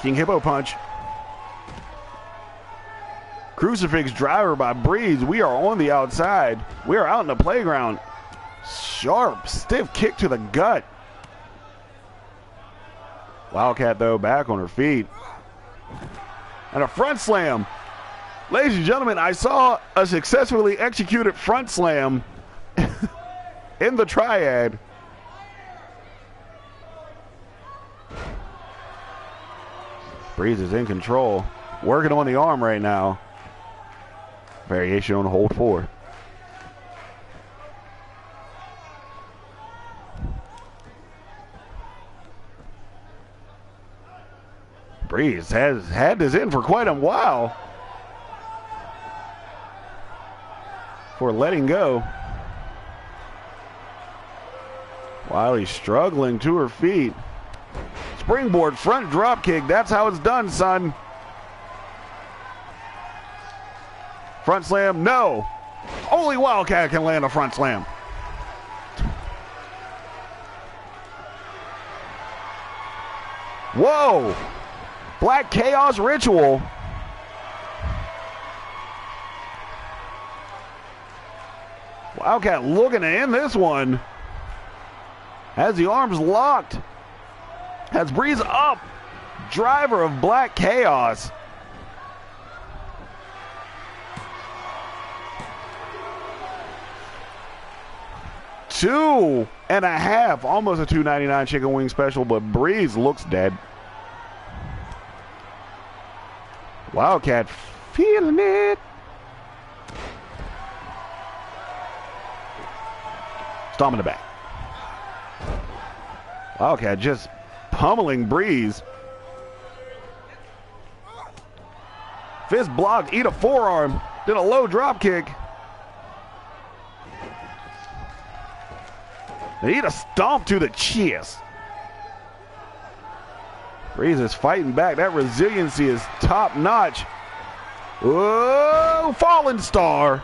King Hippo punch. Crucifix driver by Breeze. We are on the outside. We are out in the playground. Sharp, stiff kick to the gut. Wildcat, though, back on her feet. And a front slam. Ladies and gentlemen, I saw a successfully executed front slam in the triad. Breeze is in control. Working on the arm right now. Variation on hold 4. Breeze has had this in for quite a while for letting go. Wiley struggling to her feet. Springboard front drop kick. That's how it's done, son. Front slam, no. Only Wildcat can land a front slam. Whoa. Black Chaos Ritual. Wildcat looking to end this one. Has the arms locked. Has Breeze up. Driver of Black Chaos. $2.5. Almost a $2.99 chicken wing special, but Breeze looks dead. Wildcat feeling it. Stomp in the back. Wildcat just pummeling Breeze. Fist blocked, eat a forearm, then a low drop kick. They eat a stomp to the chest. Breeze is fighting back. That resiliency is top notch. Whoa, fallen star.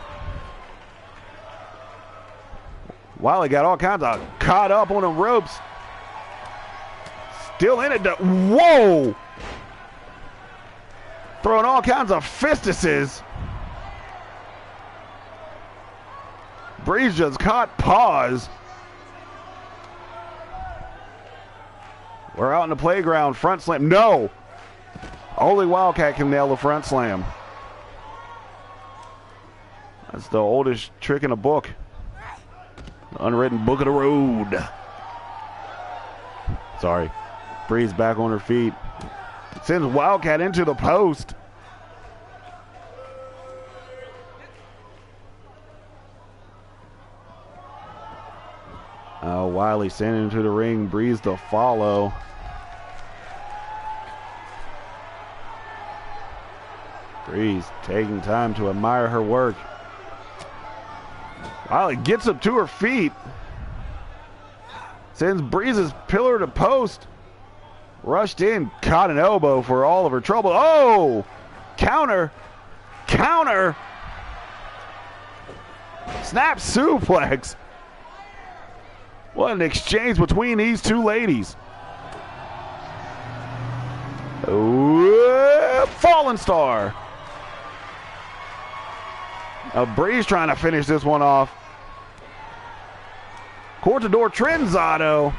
Wiley got all kinds of caught up on the ropes. Still in it. Whoa. Throwing all kinds of fistuses. Breeze just caught pause. We're out in the playground. Front slam. No. Only Wildcat can nail the front slam. That's the oldest trick in the book. The unwritten book of the road. Sorry. Breeze back on her feet. Sends Wildcat into the post. Wiley sending into the ring. Breeze to follow. Breeze taking time to admire her work. Wiley gets up to her feet. Sends Breeze's pillar to post. Rushed in, caught an elbow for all of her trouble. Oh! Counter! Counter! Snap suplex! What an exchange between these two ladies. Ooh, Fallen Star. Breeze trying to finish this one off. Cortador Trenzado.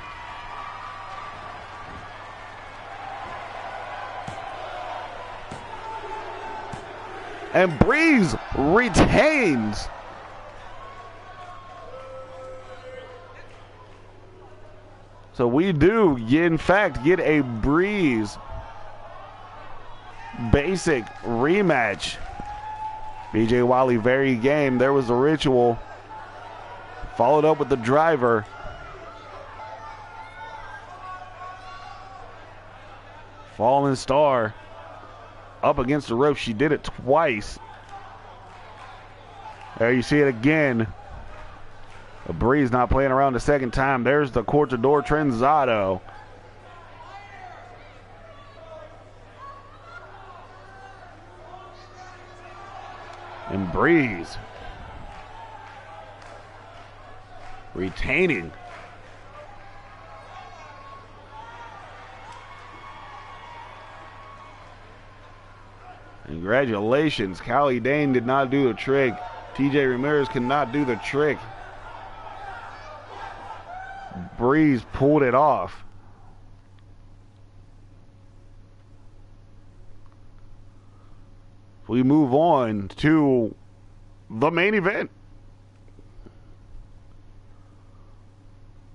And Breeze retains. So we do, in fact, get a Breeze basic rematch. BJ Wiley very game. There was the ritual. Followed up with the driver. Fallen Star up against the rope. She did it twice. There you see it again. A Breeze not playing around the second time. There's the Cortador Trenzado. And Breeze retaining. Congratulations. Callie Dane did not do the trick. TJ Ramirez cannot do the trick. Breeze pulled it off. We move on to the main event.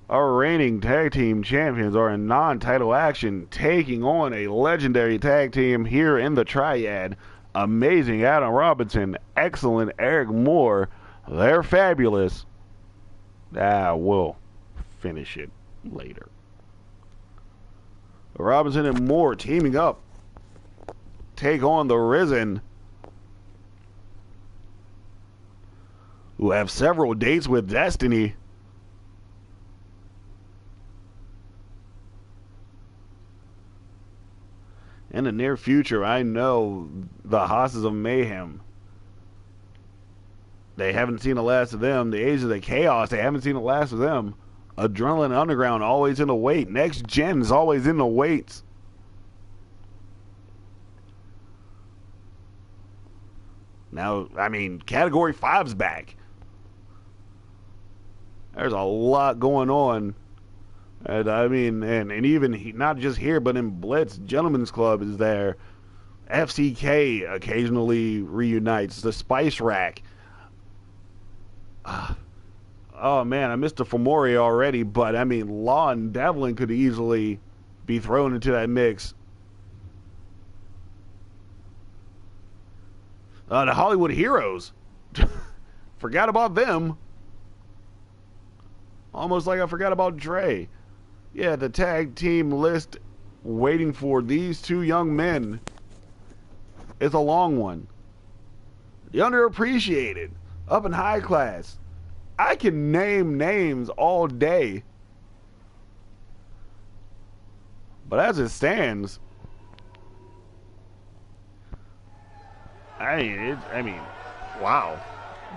Our reigning tag team champions are in non-title action, taking on a legendary tag team here in the Triad. Amazing Adam Robinson, excellent Eric Moore. They're fabulous. We'll finish it later. Robinson and Moore teaming up. Take on the Risen, who have several dates with Destiny. In the near future, I know the Hosses of Mayhem. They haven't seen the last of them. The Age of the Chaos, they haven't seen the last of them. Adrenaline Underground, always in the wait. Next Gen is always in the waits. Now, I mean, Category 5's back. There's a lot going on. And I mean, and even not just here, but in Blitz, Gentlemen's Club is there. FCK occasionally reunites. The Spice Rack. Oh man, I missed the Fomori already, but I mean, Law and Devlin could easily be thrown into that mix. The Hollywood Heroes. Forgot about them. Almost like I forgot about Dre. Yeah, the tag team list waiting for these two young men is a long one. The underappreciated, up in high class. I can name names all day. But as it stands, I mean, wow.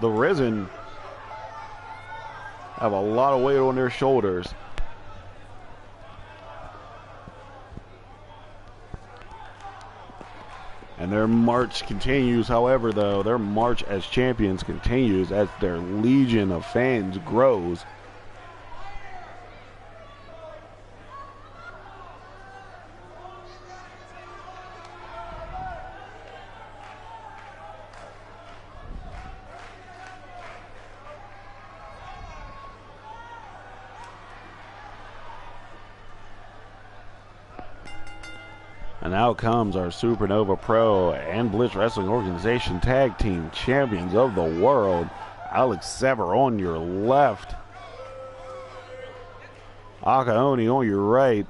The Risen have a lot of weight on their shoulders. And their march continues, however, though, their march as champions continues as their legion of fans grows. And out comes our SuperNova Pro and Blitz Wrestling Organization Tag Team Champions of the World. Alex Sever on your left. Akaoni on your right.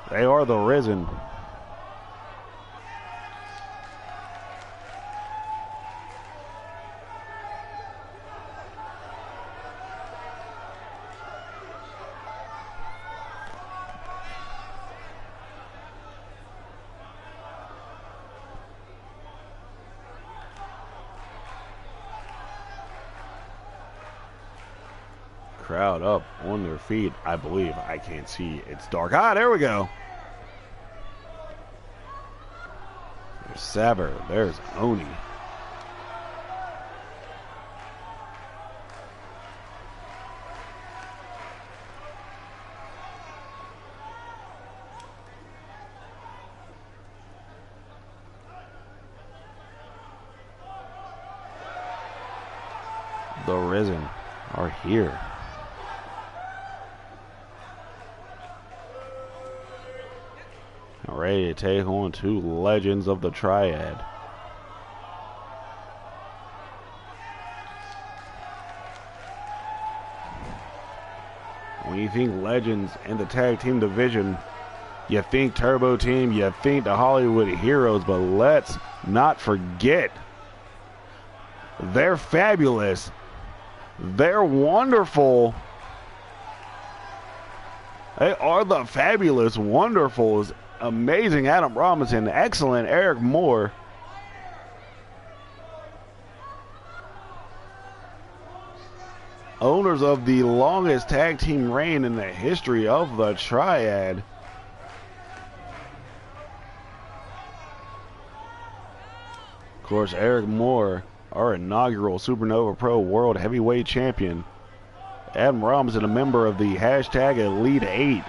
They are the Risen. Crowd up on their feet, I believe. I can't see. It's dark. Ah, there we go. There's Saber. There's Oni. The Risen are here. Ready to take on two legends of the Triad. When you think legends in the tag team division, you think Turbo Team, you think the Hollywood Heroes, but let's not forget, they're fabulous. They're wonderful. They are the fabulous Wonderfuls. Amazing Adam Robinson, excellent Eric Moore. Owners of the longest tag team reign in the history of the Triad. Of course, Eric Moore, our inaugural SuperNova Pro World Heavyweight Champion. Adam Robinson, a member of the hashtag Elite 8.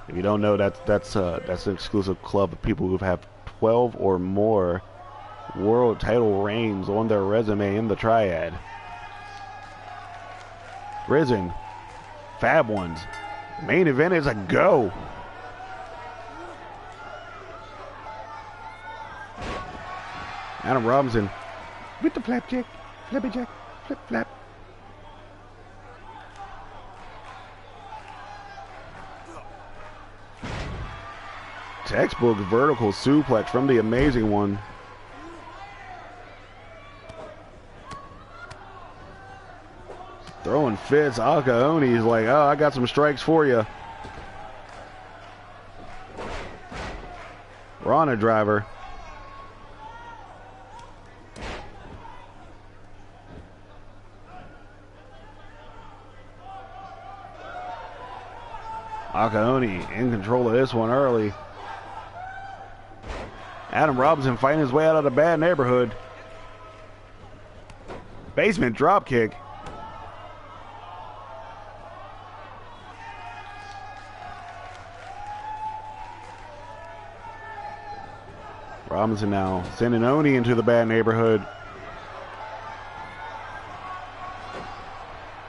If you don't know, that's an exclusive club of people who have 12 or more world title reigns on their resume in the Triad. Risen, Fab Ones, main event is a go. Adam Robinson with the flapjack, flappy jack, flip flap. Textbook vertical suplex from the Amazing One. Throwing fits. Akaoni's like, oh, I got some strikes for you. Rana driver. Akaoni in control of this one early. Adam Robinson fighting his way out of the bad neighborhood. Basement drop kick. Robinson now sending Oni into the bad neighborhood.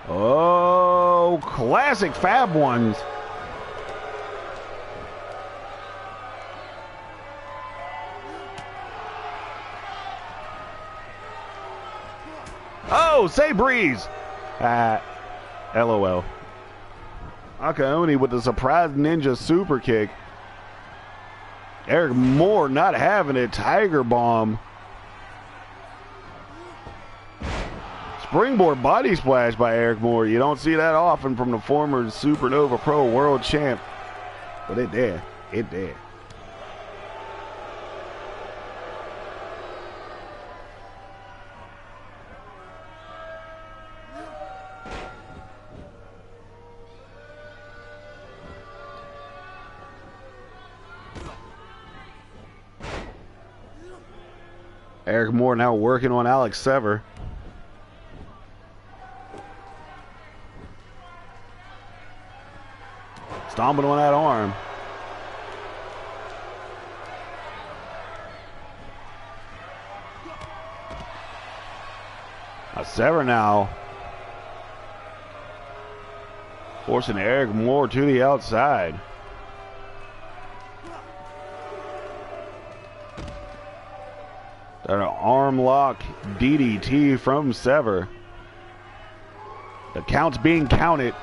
Oh, classic Fab Ones. Oh, say breeze. LOL. Akaoni with the surprise ninja super kick. Eric Moore not having it. Tiger bomb. Springboard body splash by Eric Moore. You don't see that often from the former SuperNova Pro World Champ. But it did. It did. Eric Moore now working on Alex Sever. Stomping on that arm. Sever now forcing Eric Moore to the outside. An arm lock DDT from Sever. The count's being counted.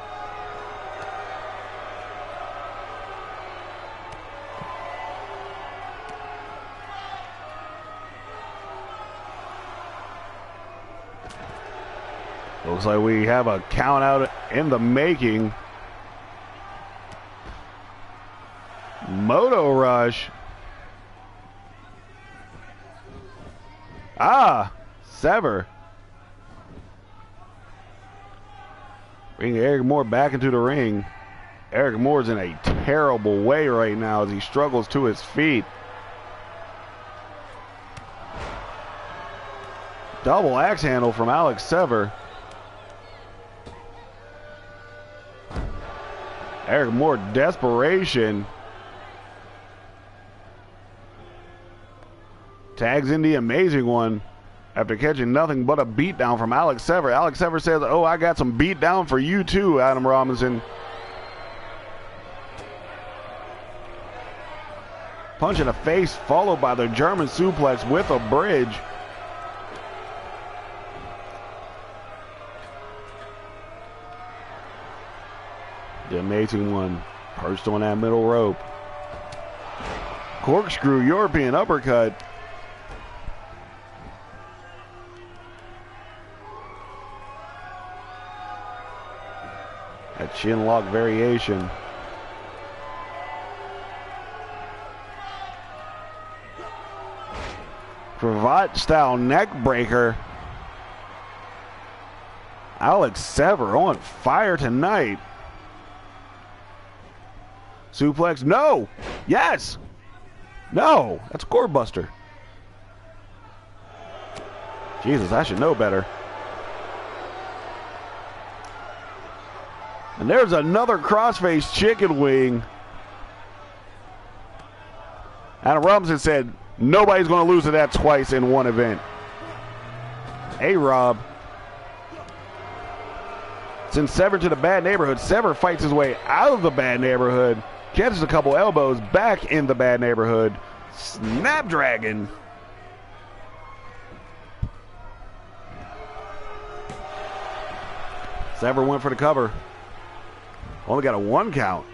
Looks like we have a count out in the making. Moto Rush. Sever. Bring Eric Moore back into the ring. Eric Moore's in a terrible way right now as he struggles to his feet. Double axe handle from Alex Sever. Eric Moore, desperation. Tags in the amazing one after catching nothing but a beatdown from Alex Sever. Alex Sever says, "Oh, I got some beatdown for you too, Adam Robinson." Punch in the face followed by the German suplex with a bridge. The amazing one perched on that middle rope. Corkscrew European uppercut. That chin lock variation. Cravat style neck breaker. Alex Sever on fire tonight. Suplex, no! Yes! No! That's a core buster. Jesus, I should know better. And there's another crossface chicken wing. Adam Robinson said, nobody's going to lose to that twice in one event. Hey, Rob. Sends Sever to the bad neighborhood. Sever fights his way out of the bad neighborhood. Catches a couple elbows back in the bad neighborhood. Snapdragon. Sever went for the cover. Only got a 1 count.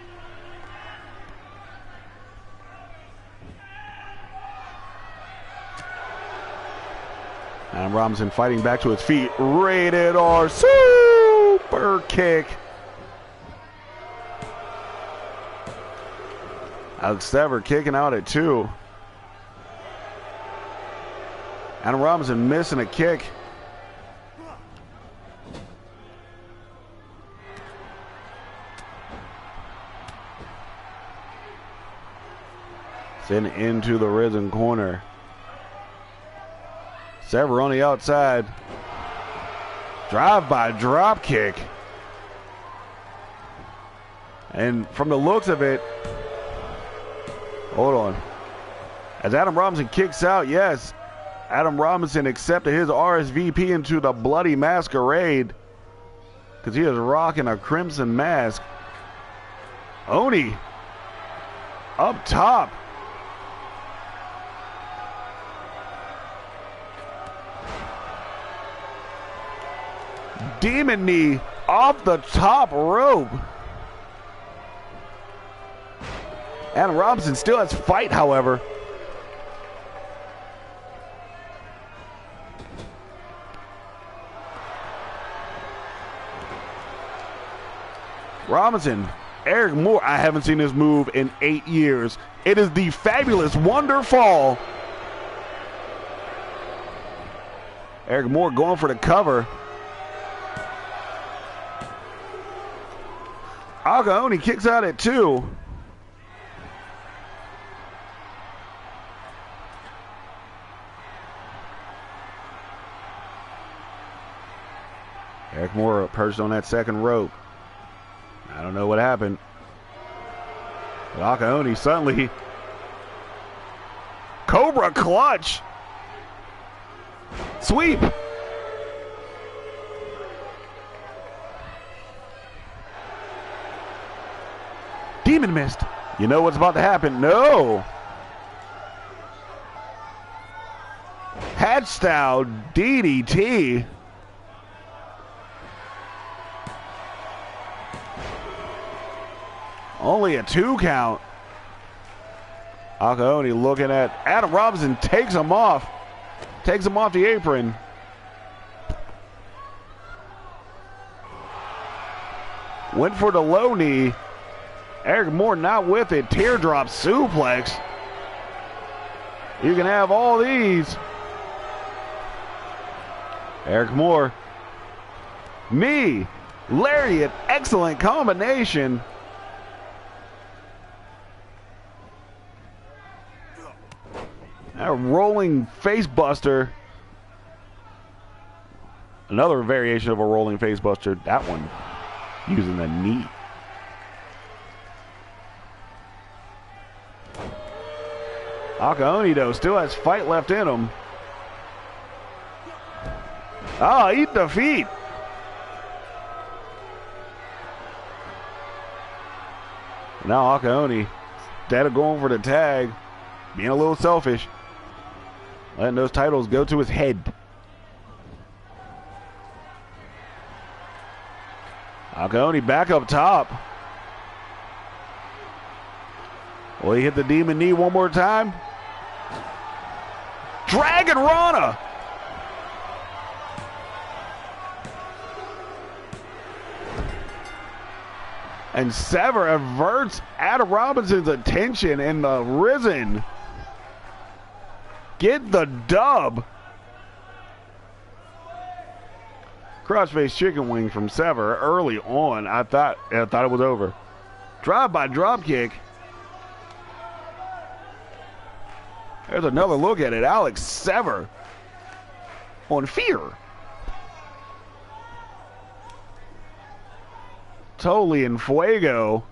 Adam Robinson fighting back to his feet. Rated R super kick. Alex Sever kicking out at 2. Adam Robinson missing a kick. Sent into the risen corner. Sever on the outside. Drive-by drop kick. And from the looks of it, hold on. As Adam Robinson kicks out, yes, Adam Robinson accepted his RSVP into the Bloody Masquerade because he is rocking a crimson mask. Oni up top. Demon knee off the top rope. Adam Robinson still has fight, however. Robinson, Eric Moore, I haven't seen this move in 8 years. It is the fabulous Wonder Fall. Eric Moore going for the cover. Agaoni kicks out at 2. Eric Moore perched on that second rope. I don't know what happened. But Akaoni suddenly... Cobra clutch! Sweep! Demon missed. You know what's about to happen? No! Hatch style DDT. Only a 2 count. Akaoni looking at Adam Robinson, takes him off. Takes him off the apron. Went for the low knee. Eric Moore not with it. Teardrop suplex. You can have all these. Eric Moore. Knee. Lariat. Excellent combination. A rolling face buster. Another variation of a rolling face buster. That one using the knee. Akaoni, though, still has fight left in him. Ah, eat the feet. Now Akaoni, instead of going for the tag, being a little selfish, letting those titles go to his head. Akaoni back up top. Will he hit the demon knee one more time? Dragon Rana! And Sever averts Adam Robinson's attention, and the Risen get the dub. Crossface chicken wing from Sever early on. I thought it was over. Drive-by drop kick. There's another look at it. Alex Sever on Fear. Totally in fuego.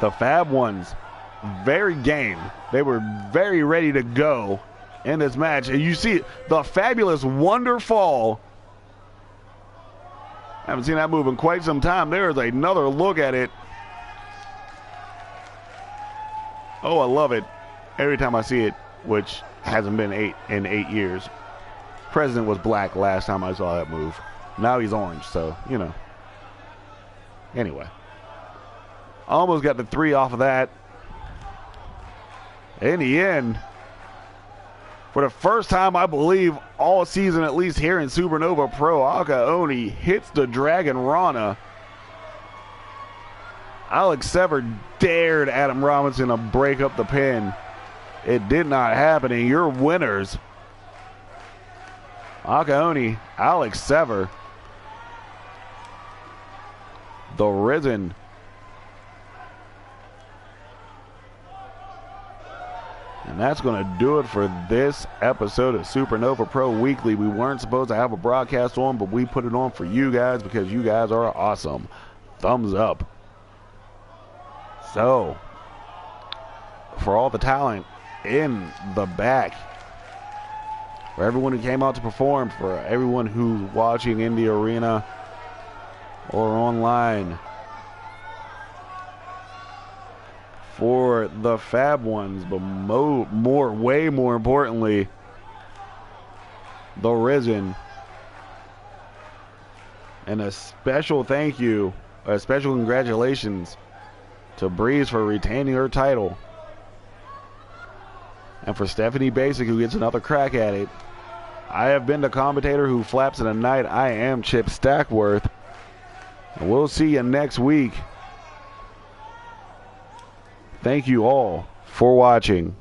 The Fab Ones, very game. They were very ready to go in this match. And you see the fabulous Wonderfall. I haven't seen that move in quite some time. There's another look at it. Oh, I love it every time I see it, which hasn't been in 8 years. President was black last time I saw that move. Now he's orange, so, you know. Anyway. Almost got the 3 off of that. In the end, for the first time, I believe, all season, at least here in SuperNova Pro, Akaoni hits the Dragon Rana. Alex Sever dared Adam Robinson to break up the pin. It did not happen, and your winners, Akaoni, Alex Sever, the Risen, and that's going to do it for this episode of SuperNova Pro Weekly. We weren't supposed to have a broadcast on, but we put it on for you guys because you guys are awesome. Thumbs up. So, for all the talent in the back, for everyone who came out to perform, for everyone who's watching in the arena or online, for the Fab Ones, but way more importantly, the Risen, and a special thank you, a special congratulations to Breeze for retaining her title, and for Stephanie Basic, who gets another crack at it. I have been the commentator who flaps in the night. I am Chip Stackworth, and we'll see you next week. Thank you all for watching.